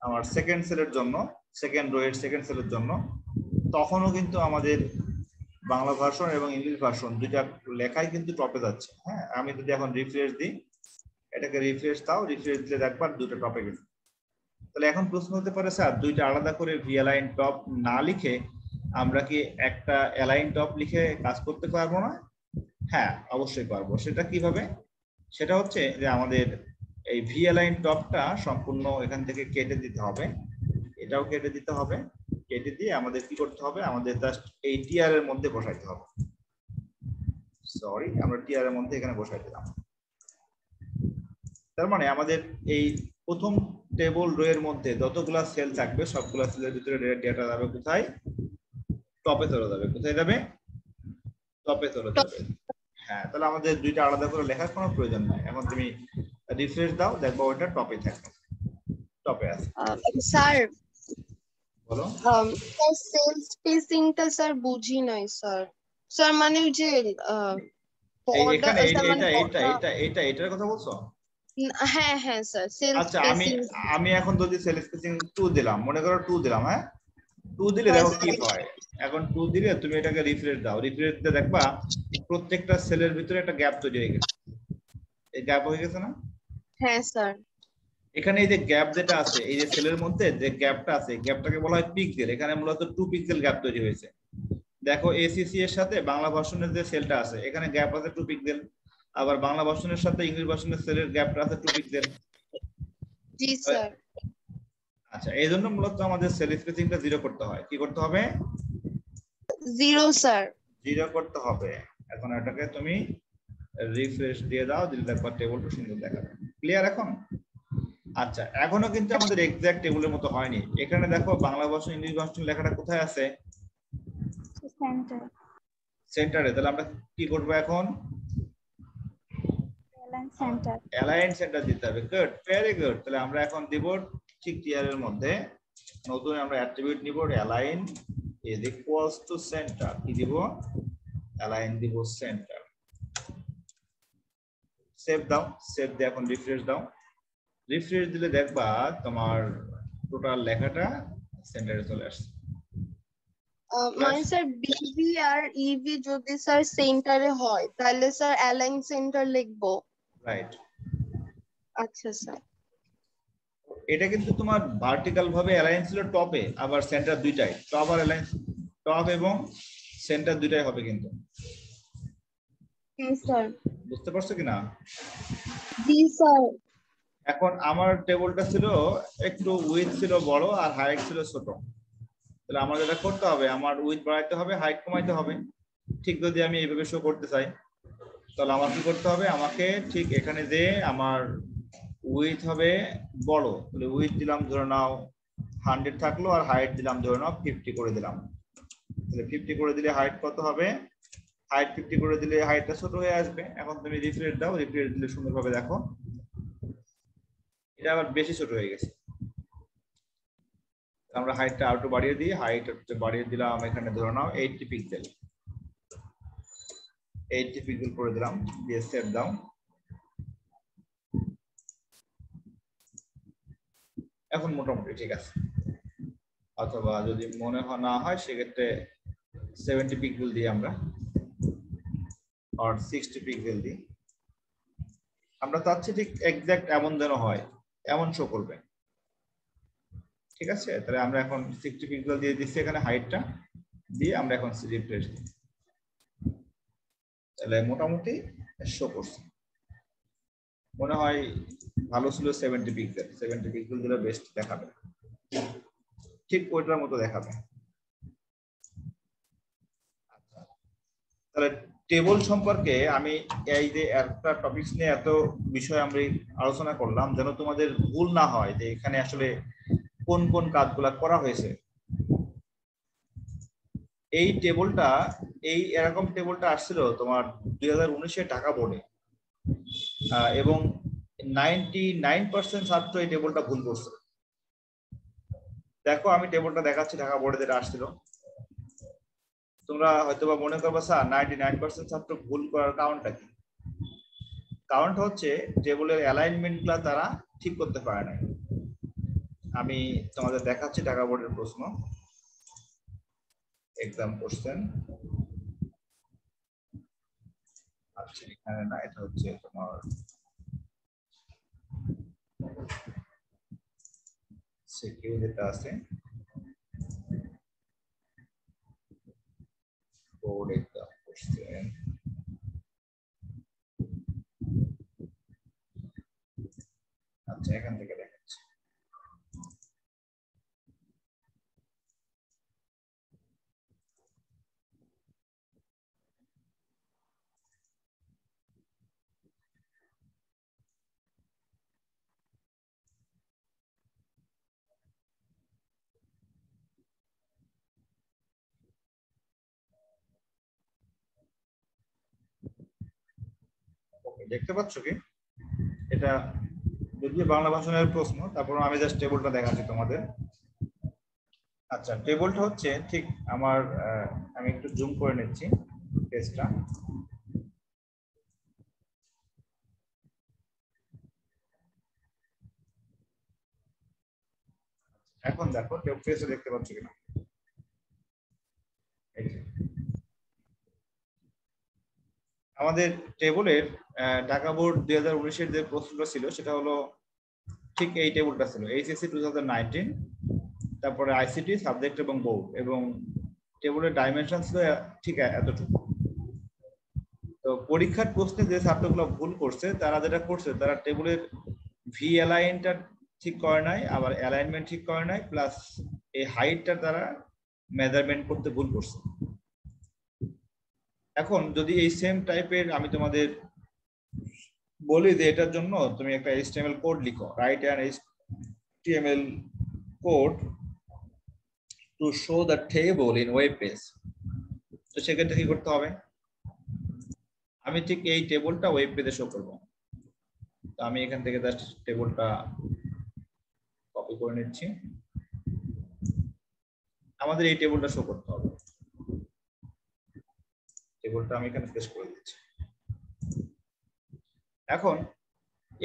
আমার সেকেন্ড সেলের জন্য, সেকেন্ড রো এর সেকেন্ড সেলের জন্য, তখনও কিন্তু আমাদের বাংলা ভার্সন এবং ইংলিশ ভার্সন দুইটা লেখাই কিন্তু টপে যাচ্ছে। হ্যাঁ, আমি যদি এখন রিফ্রেশ দিই, এটাকে রিফ্রেশ দাও, রিফ্রেশ দিলে দেখবার দুটো টপে গেছে। তাহলে এখন প্রশ্ন হতে পারে, স্যার দুইটা আলাদা করে v-align টপ না লিখে আমরা কি একটা অ্যালাইন টপ লিখে কাজ করতে পারবো না? হ্যাঁ, অবশ্যই পারবো। সেটা কিভাবে? সেটা হচ্ছে যে আমাদের এই v-align টপটা সম্পূর্ণ এখান থেকে কেটে দিতে হবে, এটাও কেটে দিতে হবে। কেটে দিয়ে আমাদের কি করতে হবে? আমাদের জাস্ট এই টিআর এর মধ্যে বসাইতে হবে। সরি, আমরা টিআর এর মধ্যে এখানে বসাই দিলাম। তার মানে আমাদের এই প্রথম টেবল রো এর মধ্যে যতগুলা সেল থাকবে সবগুলা সেলের ভিতরে ডেটা যাবে কোথায়? টপে চলে যাবে। কোথায় যাবে? টপে চলে যাবে। হ্যাঁ, তাহলে আমাদের দুইটা আলাদা করে লেখার কোনো প্রয়োজন নাই। এখন তুমি রিফ্রেশ দাও, দেখবো ওটা টপে থাকবে, টপে আছে। স্যার বলো। সেল স্পেসিংটা স্যার বুঝি নাই স্যার। স্যার মানে যে এখানে এটার কথা বলছো? হ্যাঁ হ্যাঁ স্যার, সেল আচ্ছা, স্পেসিং। আমি এখন যদি সেল স্পেসিং 2 দিলাম, মনে করো 2 দিলাম, হ্যাঁ 2 দিলে দেখো কি হয়। এখন 2 দিলে তুমি এটাকে রিফ্রেশ দাও, রিফ্রেশ দিলে দেখবা প্রত্যেকটা সেলের ভিতরে একটা গ্যাপ তৈরি হয়ে গেছে। এই গ্যাপ হয়ে গেছে না? হ্যাঁ স্যার। এখানে এই যে গ্যাপ যেটা আছে, এই যে সেলের মধ্যে যে গ্যাপটা আছে, গ্যাপটাকে বলা হয় পিক্সেল। এখানে মূলত 2 পিক্সেল গ্যাপ তৈরি হয়েছে। দেখো এসিসি এর সাথে বাংলা ভার্সনের যে সেলটা আছে এখানে গ্যাপ আছে 2 পিক্সেল, আবার বাংলা ভার্সনের সাথে ইংলিশ ভার্সনের সেলের গ্যাপটা আছে 2 পিক্সেল। জি স্যার। আচ্ছা, এই জন্য মূলত আমাদের সেল স্পেসিংটা 0 করতে হয়। কি করতে হবে? 0 স্যার। 0 করতে হবে। এখন এটাকে তুমি রিফ্রেশ দিয়ে দাও, দিলে দেখো টেবিলটা সুন্দর দেখাবে। ক্লিয়ার এখন? আচ্ছা, এখনো কিন্তু আমাদের এক্সাক্ট টেবিলের মতো হয়নি। এখানে দেখো বাংলা ভার্সন ইংলিশ ভার্সন লেখাটা কোথায় আছে? সেন্টারে। তাহলে আমরা কি করব এখন? সেন্টার। অ্যালাইন সেন্টার দিতে হবে। Good, very good. তাহলে আমরা এখন দিব ঠিক টিয়ার এর মধ্যে নতুন আমরা অ্যাট্রিবিউট নিব align is equals two centre. কি দিব? অ্যালাইন দিব সেন্টার। সেভ দাও, সেভ দিয়ে এখন রিফ্রেশ দাও। রিফ্রেশ দিলে দেখবা তোমার টোটাল লেখাটা সেন্টারে চলে আসছে। মানে স্যার বিভি আর ইভি যদি স্যার সেন্টারে হয় তাহলে স্যার অ্যালাইন সেন্টার লিখবো। রাইট। আচ্ছা স্যার। এটা কিন্তু তোমার ভার্টিক্যাল ভাবে অ্যালাইন ছিল টপে, আবার সেন্টার দুইটাই টপ আর অ্যালাইন, টপ এবং সেন্টার দুইটাই হবে কিন্তু। হ্যাঁ স্যার। বুঝতে পারছো কিনা? জি স্যার। এখন আমার টেবিলটা ছিল একটু উইথ ছিল বড় আর হাইট ছিল ছোট। তাহলে আমার যেটা করতে হবে, আমার উইথ বাড়াইতে হবে, হাইট কমাইতে হবে। ঠিক যদি আমি এইভাবে শো করতে চাই তাহলে আমার কি করতে হবে, আমাকে ঠিক এখানে যে আমার উইথ হবে বড়, তাহলে উইথ দিলাম ধরে নাও 100 থাকলো, আর হাইট দিলাম ধরে নাও 50 করে দিলাম। তাহলে 50 করে দিলে হাইট কত হবে? হাইট 50 করে দিলে হাইটটা ছোট হয়ে আসবে। এখন তুমি রিফ্রেশ দাও, রিফ্রেশ দিলে সুন্দরভাবে দেখো এটা আবার বেশি ছোট হয়ে গেছে। আমরা হাইটটা আরেকটু বাড়িয়ে দিই, হাইট বাড়িয়ে দিলাম এখানে ধরে নাও 80 পিক্সেল, 80 পিক্সেল করে দিলাম, দিয়ে সেভ দাও। এখন মোটামুটি ঠিক আছে। অথবা যদি মনে না হয় সেক্ষেত্রে 70 পিক্সেল দিই আমরা, আর 60 পিক্সেল দিই। আমরা চাচ্ছি ঠিক এক্সাক্ট এমন যেন হয়, এমন শো করবে। ঠিক আছে, তাহলে আমরা এখন 60 পিক্সেল দিয়ে দিচ্ছি এখানে হাইটটা দিয়ে, আমরা এখন রিফ্রেশ দিই। তাহলে মোটামুটি শো করছে। মনে হয় ভালো ছিল 70 পিক্সেল, 70 পিক্সেল দিলে বেস্ট দেখাবে, ঠিক ওইটার মতো দেখাবে। তাহলে টেবল সম্পর্কে আমি এই যে একটা টপিকস নিয়ে এত বিষয় আমরা আলোচনা করলাম যেন তোমাদের ভুল না হয় যে এখানে আসলে কোন কোন কাজগুলা করা হয়েছে। এই টেবলটা, এই এরকম টেবলটা আসছিল তোমার 2019-এ ঢাকা বোর্ডে, এবং 99% ছাত্র এই টেবলটা ভুল করছে। দেখো আমি টেবলটা দেখাচ্ছি ঢাকা বোর্ডে যেটা আসছিল। তোমরা হয়তোবা মনে করবে স্যার 99% ছাত্র ভুল করার কারণটা কি? কারণটা হচ্ছে টেবলের অ্যালাইনমেন্টগুলো তারা ঠিক করতে পারে না। আমি তোমাদের দেখাচ্ছি ঢাকা বোর্ডের প্রশ্ন, এক্সাম কোশ্চেন। আচ্ছা এখানে না, এটা হচ্ছে তোমার সিকিউ যেটা আছে বোর্ড এক্সাম কোশ্চেন। আচ্ছা এখান থেকে দেখাচ্ছি। ওকে, দেখতে পাচ্ছ কি? এটা যদিও বাংলা ভাষার প্রশ্ন, তারপর আমি জাস্ট টেবলটা দেখাচ্ছি তোমাদের। আচ্ছা টেবলটা হচ্ছে ঠিক আমার, আমি একটু জুম করে নিচ্ছি পেজটা। এখন দেখো পেজটা দেখতে পাচ্ছ কিনা? আমাদের টেবলের ঢাকা বোর্ড 2019-এর যে প্রশ্নটা ছিল সেটা হলো ঠিক এই টেবলটা ছিল, এইচএসসি 2019, তারপরে আইসিটি সাবজেক্ট এবং বোর্ড, এবং টেবলের ডাইমেনশন ছিল ঠিক এতটুকু। তো পরীক্ষার প্রশ্নে যে ছাত্রগুলো ভুল করছে তারা যেটা করছে, তারা টেবলের ভি অ্যালাইনটা ঠিক করে নাই, আবার অ্যালাইনমেন্ট ঠিক করে নাই, প্লাস এই হাইটটা তারা মেজারমেন্ট করতে ভুল করছে। এখন যদি এই সেম টাইপের আমি তোমাদের বলি যে এটার জন্য তুমি একটা HTML কোড লিখো, write an HTML code to show the table in web page, তো সেক্ষেত্রে কি করতে হবে? আমি ঠিক এই টেবলটা ওয়েব পেজে শো করবো। আমি এখান থেকে জাস্ট টেবিলটা কপি করে নিচ্ছি। আমাদের এই টেবিলটা শো করতে হবে, টেবিলটা আমি এখানে পেস্ট করে দিচ্ছি। এখন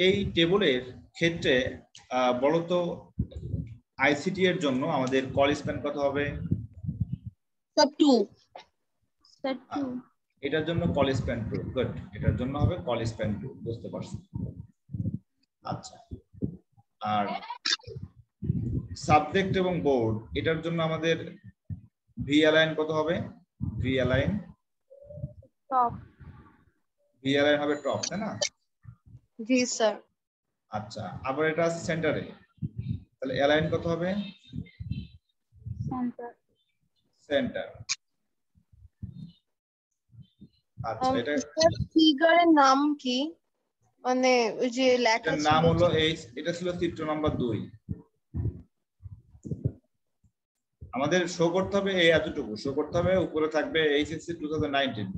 এই টেবিলের ক্ষেত্রে বলতো আইসিটি এর জন্য আমাদের কল স্প্যান কত হবে? স্যার 2 স্যার 2 এটার জন্য কল স্প্যান 2। গুড, এটার জন্য হবে কল স্প্যান 2। বুঝতে পারছি। আচ্ছা, আর সাবজেক্ট এবং বোর্ড এটার জন্য আমাদের ভি অ্যালাইন কত হবে? V align top. V align হবে টপ, তাই না? জি স্যার। আচ্ছা, আবার এটা আছে সেন্টারে, তাহলে অ্যালাইন কত হবে? সেন্টার। সেন্টার। আচ্ছা, এটা ফিগারের নাম কি? মানে ওই যে লেখা এটার ছিল, নাম হলো এটা ছিল চিত্র নাম্বার 2। আমাদের শো করতে হবে এই এতটুকু শো করতে হবে। উপরে থাকবে এইচএসসি 2019।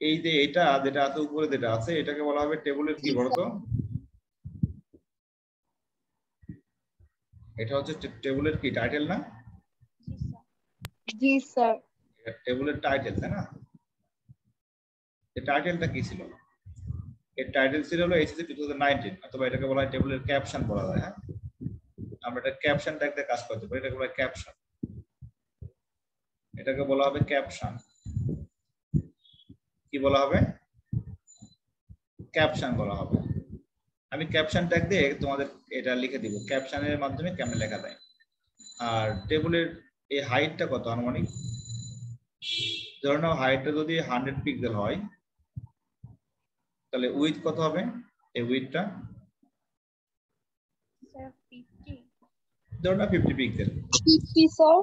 এই যে এটা যেটা আছে উপরে যেটা আছে এটাকে বলা হবে টেবিলের কি বলতো? এটা হচ্ছে টেবিলের কি টাইটেল না? জি স্যার। টেবিলের টাইটেল, তাই না? এই টাইটেলটা কি ছিল? এর টাইটেল ছিল হলো এইচএসসি 2019, অথবা এটাকে বলা হয় টেবিলের ক্যাপশন বলা হয়। হ্যাঁ, আমরা এটা ক্যাপশন ট্যাগ কাজ করতে পারি, এটাকে বলা হয় ক্যাপশন। এটাকে বলা হবে ক্যাপশন। কি বলা হবে? ক্যাপশন বলা হবে। আমি ক্যাপশন ট্যাগ দিয়ে তোমাদের এটা লিখে দিব ক্যাপশনের মাধ্যমে কেমন লেখা যায়। আর টেবিলের এই হাইটটা কত আনুমানিক? ধরে নাও হাইটটা যদি 100 পিক্সেল হয় তাহলে উইথ কত হবে? এই উইথটা ধরে নাও 50 পিক্সেল। 50 স্যার।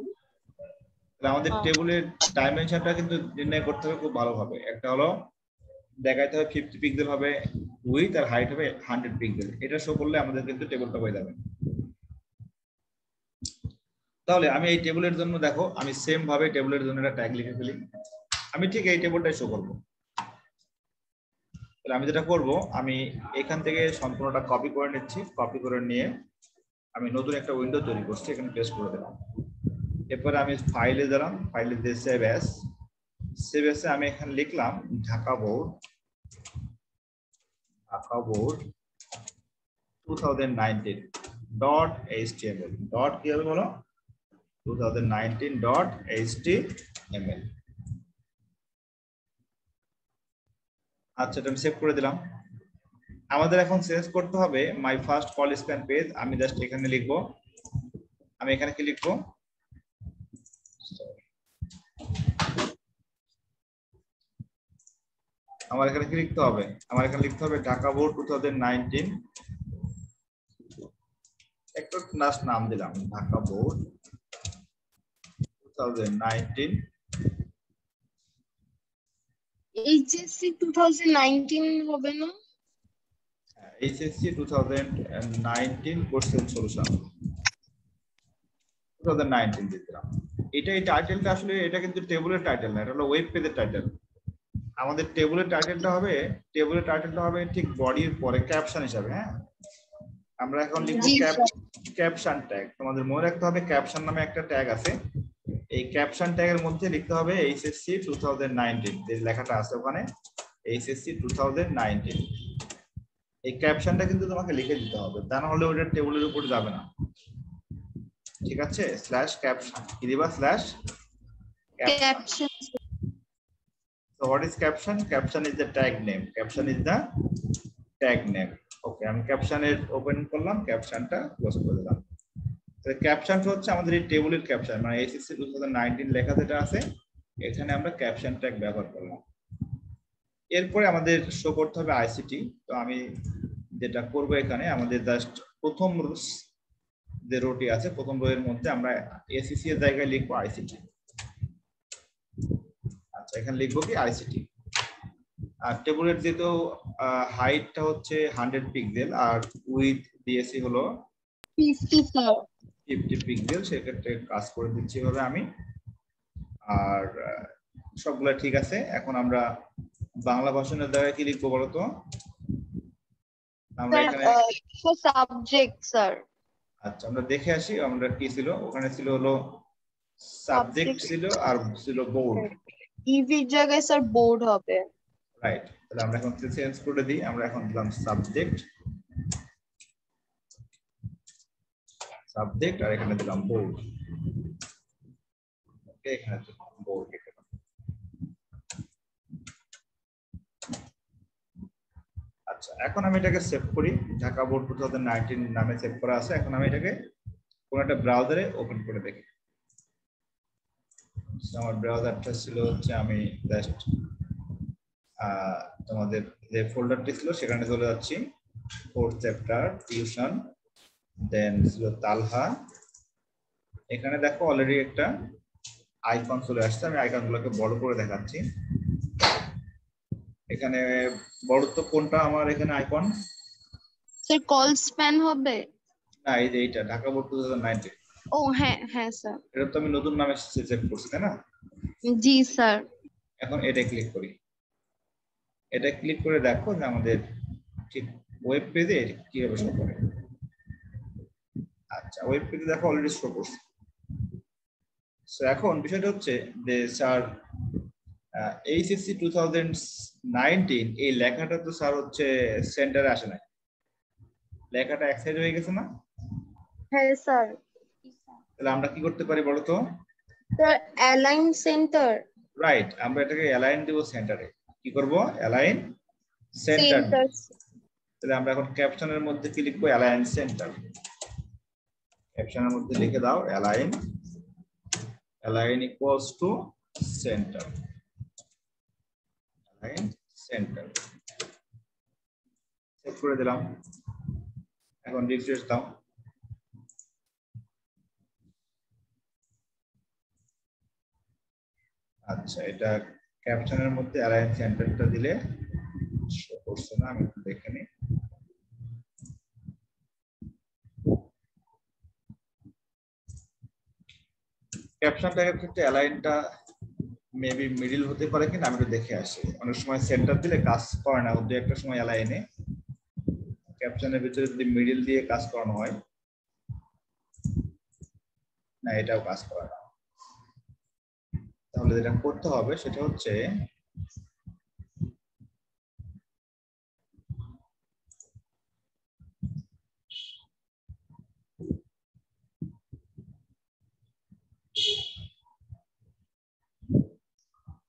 আমাদের টেবিলের ডাইমেনশনটা কিন্তু নির্ণয় করতে হবে খুব ভালোভাবে। একটা হলো দেখাইতে হবে 50 পিক্সেল হবে উইথ, আর হাইট হবে 100 পিক্সেল। এটা শো করলে আমাদের কিন্তু টেবিলটা হয়ে যাবে। তাহলে আমি এই টেবিলের জন্য দেখো আমি সেম ভাবে টেবিলের জন্য একটা ট্যাগ লিখে ফেলি। আমি ঠিক এই টেবিলটাই শো করব। তাহলে আমি যেটা করব, আমি এখান থেকে সম্পূর্ণটা কপি করে নিচ্ছি। কপি করে নিয়ে আমি নতুন একটা উইন্ডো তৈরি করছি, এখানে পেস্ট করে দিলাম। এরপরে আমি ফাইলে গেলাম, ফাইলে দিয়ে সেভ অ্যাজ। সেভ অ্যাজে আমি এখানে লিখলাম Dhaka board 2019 dot HTML. Dot কি হবে বলো? 2019 ডট এইচটিএমএল। আচ্ছা, এটা আমি সেভ করে দিলাম। আমাদের এখন চেঞ্জ করতে হবে my first call span page. আমি জাস্ট এখানে লিখবো, আমি এখানে কি লিখবো? আমার এখানে কি লিখতে হবে? আমার এখানে লিখতে হবে ঢাকা বোর্ড 2019। একটা লাস্ট নাম দিলাম ঢাকা বোর্ড 2019। এইচএসসি 2019 হবে না? এইচএসসি 2019 কোশ্চেন সলিউশন 2019 দিলাম। এটা এই টাইটেলটা আসলে এটা কিন্তু টেবিলের টাইটেল না, এটা হলো ওয়েব পেজের টাইটেল। আমাদের টেবিলের টাইটেলটা হবে ঠিক বডির পরে ক্যাপশন হিসাবে। হ্যাঁ, আমরা এখন লিখবো ক্যাপশন ট্যাগ। তোমাদের মনে রাখতে হবে ক্যাপশন নামে একটা ট্যাগ আছে। এই ক্যাপশন ট্যাগের মধ্যে লিখতে হবে এইচএসসি 2019, যে লেখাটা আছে ওখানে এইচএসসি 2019। এই ক্যাপশনটা কিন্তু তোমাকে লিখে দিতে হবে, তা না হলে ওটা টেবিলের উপর যাবে না। ঠিক আছে? স্ল্যাশ ক্যাপশন কি দিবা? Slash caption. So what is caption? Caption is the tag name. Caption is the tag name. Okay, আমি ক্যাপশনের ওপেন করলাম, ক্যাপশনটা ক্লোজ করে দিলাম। তো ক্যাপশনটা হচ্ছে আমাদের এই টেবিলের ক্যাপশন, মানে এইচএসসি 2019 লেখা যেটা আছে এখানে আমরা ক্যাপশন ট্যাগ ব্যবহার করলাম। এরপরে আমাদের শো করতে হবে আইসিটি। তো আমি যেটা করব এখানে আমাদের জাস্ট প্রথম যে রোটি আছে প্রথম রোয়ের মধ্যে আমরা এসিসি এর জায়গায় লিখবো আইসিটি। আচ্ছা, এখানে লিখবো কি আইসিটি। আর টেবিলের যেহেতু হাইটটা হচ্ছে 100 পিক্সেল আর উইথ ডিএসসি হলো 50 পিক্সেল, সেক্ষেত্রে কাজ করে দিচ্ছি এভাবে আমি। আর সবগুলো ঠিক আছে। এখন আমরা বাংলা ভাষণের জায়গায় কি লিখবো বলতো? আমরা এখানে সাবজেক্ট স্যার। আচ্ছা আমরা দেখে আসি আমরা কি ছিল ওখানে ছিল হলো সাবজেক্ট ছিল আর ছিল বোর্ড। ইভির জায়গায় স্যার বোর্ড হবে। রাইট, তাহলে আমরা এখন চেঞ্জ করে দিই, আমরা এখন দিলাম সাবজেক্ট সাবজেক্ট আর এখানে দিলাম বোর্ড। ওকে, এখানে দিলাম বোর্ড। আচ্ছা এখন আমি এটাকে সেভ করি, ঢাকা বোর্ড 2019 নামে সেভ করা আছে। এখন আমি এটাকে কোন একটা ব্রাউজারে ওপেন করে দেখি। আমার ব্রাউজারটা ছিল হচ্ছে আমি জাস্ট তোমাদের যে ফোল্ডারটি ছিল সেখানে চলে যাচ্ছি, ফোর্থ চ্যাপ্টার টিউশন, দেন ছিল তালহা। এখানে দেখো অলরেডি একটা আইকন চলে আসছে, আমি আইকনগুলোকে বড় করে দেখাচ্ছি। এখানে বড় তো কোনটা আমার এখানে আইকন? স্যার কল স্প্যান হবে না, এই যে এইটা ঢাকা বোর্ড 2019। ও হ্যাঁ হ্যাঁ স্যার। এটা তো আমি নতুন নামে সেভ করছি তাই না? জি স্যার। এখন এটা ক্লিক করি, এটা ক্লিক করে দেখো যে আমাদের ঠিক ওয়েব পেজে কিভাবে শো করে। আচ্ছা ওয়েব পেজে দেখো অলরেডি শো করছে। সো এখন বিষয়টা হচ্ছে যে স্যার এইচএসসি 2019 এই লেখাটা তো স্যার হচ্ছে সেন্টারে আসে না, লেখাটা এক সাইড হয়ে গেছে না? হ্যাঁ স্যার। তাহলে আমরা কি করতে পারি বলো তো? Sir align centre. রাইট, আমরা এটাকে অ্যালাইন দেব সেন্টারে। কি করব? Align centre. তাহলে আমরা এখন ক্যাপশনের মধ্যে কি লিখবো? Align centre. ক্যাপশনের মধ্যে লিখে দাও align, align equals to centre, align centre. Save করে দিলাম, এখন রিফ্রেশ দাও। আচ্ছা এটা ক্যাপশনের মধ্যে অ্যালাইন সেন্টারটা দিলে শো করছে না, আমি একটু দেখে নিই। ক্যাপশনটার ক্ষেত্রে অ্যালাইনটা মেবি মিডল হতে পারে কিনা আমি একটু দেখে আসি। অনেক সময় সেন্টার দিলে কাজ করে না, ওদের একটা সময় অ্যালাইনে ক্যাপশনের ভিতরে যদি মিডল দিয়ে কাজ করানো হয়, না এটাও কাজ করে না। তাহলে যেটা করতে হবে সেটা হচ্ছে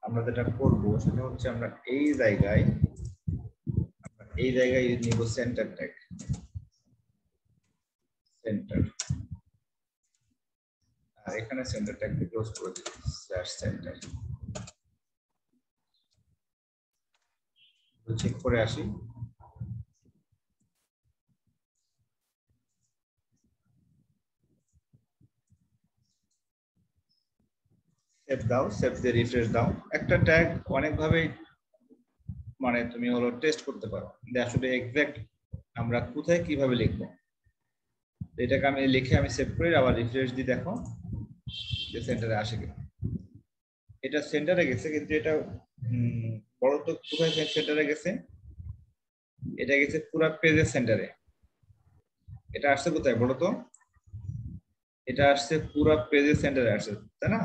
আমরা যেটা করব সেটা হচ্ছে আমরা এই জায়গায় নিব সেন্টার ট্যাগ, সেন্টার, আর এখানে সেন্টার ট্যাগকে ক্লোজ করে দিই, স্ল্যাশ সেন্টার। চেক করে আসি। সেভ দাও, সেভ দিয়ে রিফ্রেশ দাও। একটা ট্যাগ অনেকভাবেই মানে তুমি হলো টেস্ট করতে পারো যে আসলে এক্সাক্ট আমরা কোথায় কিভাবে লিখবো। এটাকে আমি লিখে আমি সেভ করে আবার রিফ্রেশ দিই, দেখো যে সেন্টারে আসে কিনা। এটা সেন্টারে গেছে, কিন্তু এটা বড় তো কোথায় সেন্টারে গেছে? এটা গেছে পুরো পেজের সেন্টারে। এটা আসছে কোথায় বলো তো? এটা আসছে পুরো পেজের সেন্টারে আসছে, তাই না?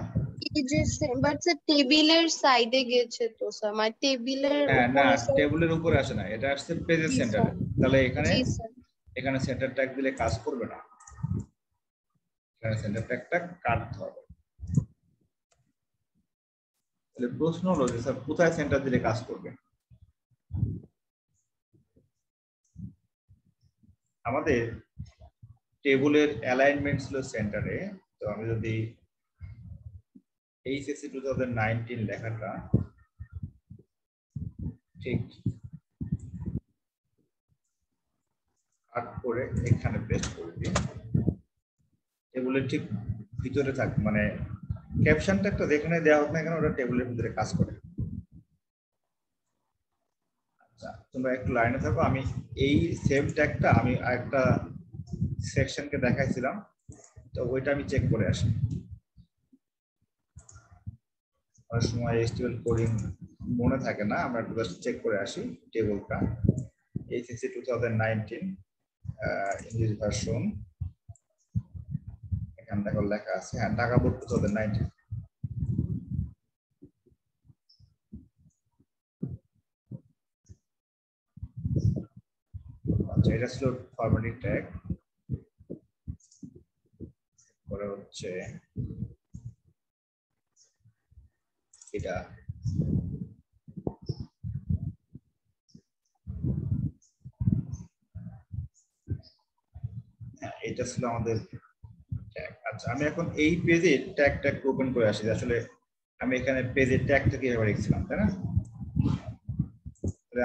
বাট স্যার টেবিলের সাইডে গেছে তো স্যার, মানে টেবিলের হ্যাঁ না, উপরে স্যার। টেবিলের উপরে আসে না, এটা আসছে পেজের জি সেন্টারে। স্যার। তাহলে এখানে জি স্যার। এখানে সেন্টার ট্যাগ দিলে কাজ করবে না, এখানে সেন্টার ট্যাগটা কাটতে হবে। তাহলে প্রশ্ন হলো যে স্যার কোথায় সেন্টার দিলে কাজ করবে? আমাদের টেবিলের অ্যালাইনমেন্ট ছিল সেন্টারে, তো আমি যদি এইচএসসি 2019 লেখাটা ঠিক কাট করে এখানে পেস্ট করে দিই, টেবিলের ঠিক ভিতরে থাক, মানে ক্যাপশনটা একটা যেখানে দেওয়া হোক না কেন ওটা টেবিলের ভিতরে কাজ করে। আচ্ছা তোমরা একটু লাইনে থাকো, আমি এই সেম ট্যাগটা আমি আরেকটা সেকশনকে দেখাইছিলাম, তো ওইটা আমি চেক করে আসি। অনেক সময় এইচটিএমএল কোডিং মনে থাকে না, আমরা একটু জাস্ট চেক করে আসি টেবিলটা। HSC 2019 English version. এখানে দেখো লেখা আছে, হ্যাঁ, ঢাকা বোর্ড 2019। আচ্ছা, এটা ছিল ফরম্যাটিং ট্যাগ। পরে হচ্ছে এটা এটা ছিল আমাদের ট্যাগ। আচ্ছা, আমি এখন এই পেজে ট্যাগটা ওপেন করে আসি। আসলে আমি এখানে পেজের ট্যাগটা কিভাবে লিখছিলাম, তাই না?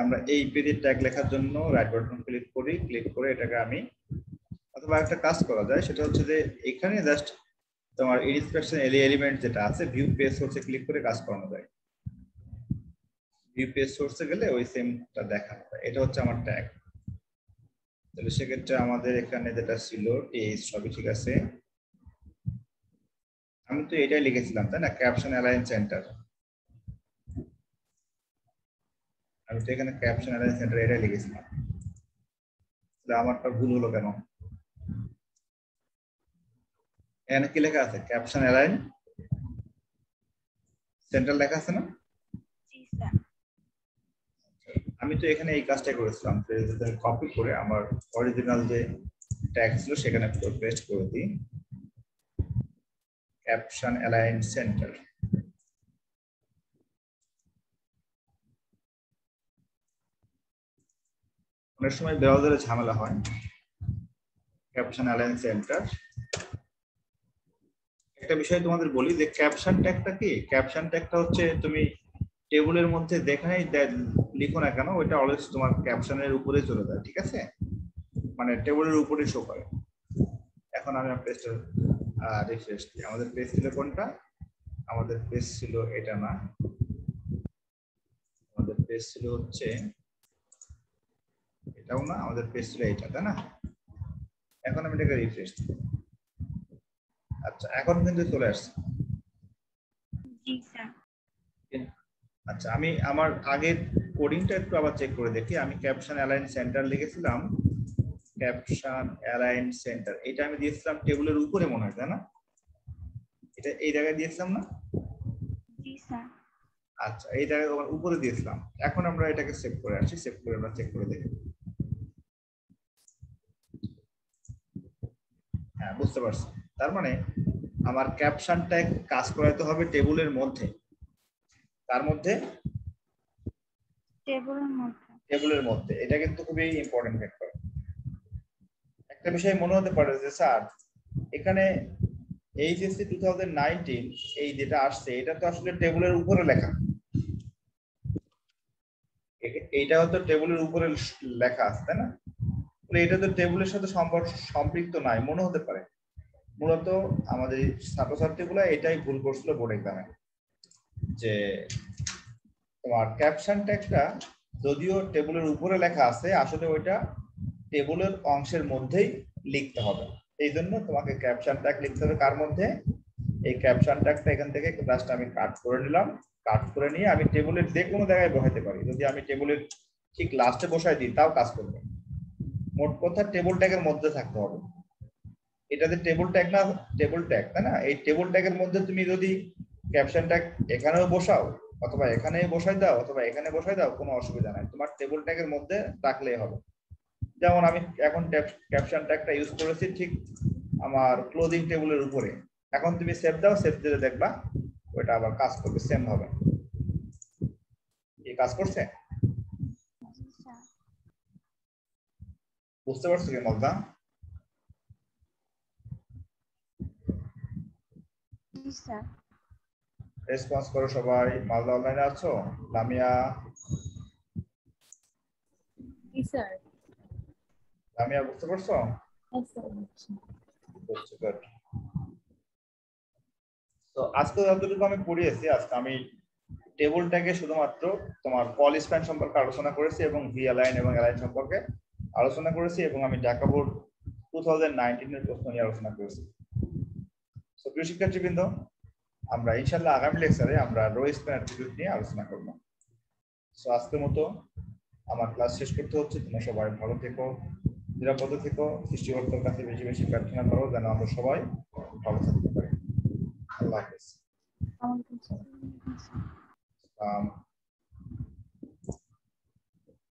আমরা এই পেজের ট্যাগ লেখার জন্য রাইট বাটন ক্লিক করি, ক্লিক করে এটাকে আমি, অথবা একটা কাজ করা যায়, সেটা হচ্ছে যে এখানে জাস্ট তোমার ইনস্ট্রাকশন এলিমেন্ট যেটা আছে ভিউ পেজ সোর্সে ক্লিক করে কাজ করানো যায়। ভিউ পেজ সোর্সে গেলে ওই সেমটা দেখানো যায়। এটা হচ্ছে আমার ট্যাগ। তাহলে সেক্ষেত্রে আমাদের এখানে যেটা ছিল টেক্সট সবই ঠিক আছে। আমি তো এটাই লিখেছিলাম, তাই না? Caption align centre. আমি তো এখানে ক্যাপশন অ্যালাইন সেন্টার এটাই লিখেছিলাম। তাহলে আমারটা ভুল হলো কেন? এখানে কি লেখা আছে? ক্যাপশন অ্যালাইন সেন্টার লেখা আছে না? আমি তো এখানে এই কাজটা করেছিলাম, কপি করে আমার অরিজিনাল যে ট্যাগ ছিল সেখানে পেস্ট করে দিই, ক্যাপশন অ্যালাইন সেন্টার। অনেক সময় ব্রাউজারে ঝামেলা হয়। Caption align centre. একটা বিষয় তোমাদের বলি যে ক্যাপশন ট্যাগটা কি? ক্যাপশন ট্যাগটা হচ্ছে তুমি টেবিলের মধ্যে যেখানেই লিখো না কেন, ওইটা অলওয়েজ তোমার ক্যাপশনের উপরে চলে যায়, ঠিক আছে? মানে টেবিলের উপরে শো করে। এখন আমি পেজটা রিফ্রেশ দিই। আমাদের পেজ ছিল কোনটা? আমাদের পেজ ছিল এটা না, আমাদের পেজ ছিল হচ্ছে এটাও না, আমাদের পেজ ছিল এটা, তাই না? এখন আমি এটাকে রিফ্রেশ দিই। আচ্ছা, এখন কিন্তু চলে আসছে। জি স্যার। আচ্ছা, আমি আমার আগের কোডিংটা একটু আবার চেক করে দেখি। আমি ক্যাপশন অ্যালাইন সেন্টার লিখেছিলাম, ক্যাপশন অ্যালাইন সেন্টার, এটা আমি দিয়েছিলাম টেবিলের উপরে মনে হয়, তাই না? এটা এই জায়গায় দিয়েছিলাম না? জি স্যার। আচ্ছা, এই জায়গায় উপরে দিয়েছিলাম। এখন আমরা এটাকে সেভ করে আসি, সেভ করে আমরা চেক করে দেখি। হ্যাঁ, বুঝতে পারছি। তার মানে আমার ক্যাপশন ট্যাগ কাজ করাতে হবে টেবিলের মধ্যে। তার মধ্যে টেবিলের মধ্যে। এটা কিন্তু খুবই ইম্পর্টেন্ট ফ্যাক্টর। একটা বিষয় মনে হতে পারে যে স্যার এখানে এইচএসসি 2019 এই যেটা আসছে এটা তো আসলে টেবিলের উপরে লেখা, এইটা হয়তো টেবিলের উপরে লেখা আছে, তাই না? এটা তো টেবিলের সাথে সম্পৃক্ত নাই মনে হতে পারে। মূলত আমাদের ছাত্রছাত্রীগুলো এটাই ভুল করছিল বোর্ড এক্সামে, যে তোমার ক্যাপশন ট্যাগটা যদিও টেবিলের উপরে লেখা আছে, আসলে ওইটা টেবিলের অংশের মধ্যেই লিখতে হবে। এই জন্য তোমাকে ক্যাপশন ট্যাগ লিখতে হবে কার মধ্যে? এই ক্যাপশন ট্যাগটা এখান থেকে জাস্ট আমি কাট করে নিলাম। কাট করে নিয়ে আমি টেবিলের যে কোনো জায়গায় বসাতে পারি। যদি আমি টেবিলের ঠিক লাস্টে বসাই দিই তাও কাজ করবে। মোট কথা টেবিল ট্যাগের মধ্যে থাকতে হবে। এটাতে টেবিল ট্যাগ না, টেবিল ট্যাগ, তাই না? এই টেবিল ট্যাগের মধ্যে তুমি যদি ক্যাপশন ট্যাগ এখানেও বসাও অথবা এখানে বসাই দাও অথবা এখানে বসাই দাও, কোনো অসুবিধা নাই, তোমার টেবিল ট্যাগের মধ্যে রাখলেই হবে। যেমন আমি এখন ক্যাপশন ট্যাগটা ইউজ করেছি ঠিক আমার ক্লোজিং টেবিলের উপরে। এখন তুমি সেভ দাও, সেভ দিলে দেখবা ওটা আবার কাজ করবে সেম ভাবে। কি কাজ করছে বুঝতে পারছো কি মজা? রেসপন্স করো সবাই। মালদা অনলাইনে আছো? লামিয়া? জি স্যার। লামিয়া বুঝতে পারছো? তো আজকে যতটুকু আমি পড়িয়েছি, আজকে আমি টেবিল ট্যাগে শুধুমাত্র তোমার কল স্প্যান সম্পর্কে আলোচনা করেছি এবং ভি অ্যালাইন এবং অ্যালাইন সম্পর্কে আলোচনা করেছি এবং আমি ঢাকা বোর্ড 2019 এর প্রশ্ন নিয়ে আলোচনা করেছি। তো প্রিয় শিক্ষার্থীবৃন্দ, আমরা ইনশাআল্লাহ আগামী লেকচারে আমরা রো স্প্যান অ্যাট্রিবিউট নিয়ে আলোচনা করব। সো আজকের মতো আমার ক্লাস শেষ করতে হচ্ছে। তোমরা সবাই ভালো থেকো, নিরাপদে থেকো, সৃষ্টিকর্তার কাছে বেশি বেশি প্রার্থনা করো যেন আমরা সবাই ভালো থাকতে পারি। আল্লাহ হাফেজ।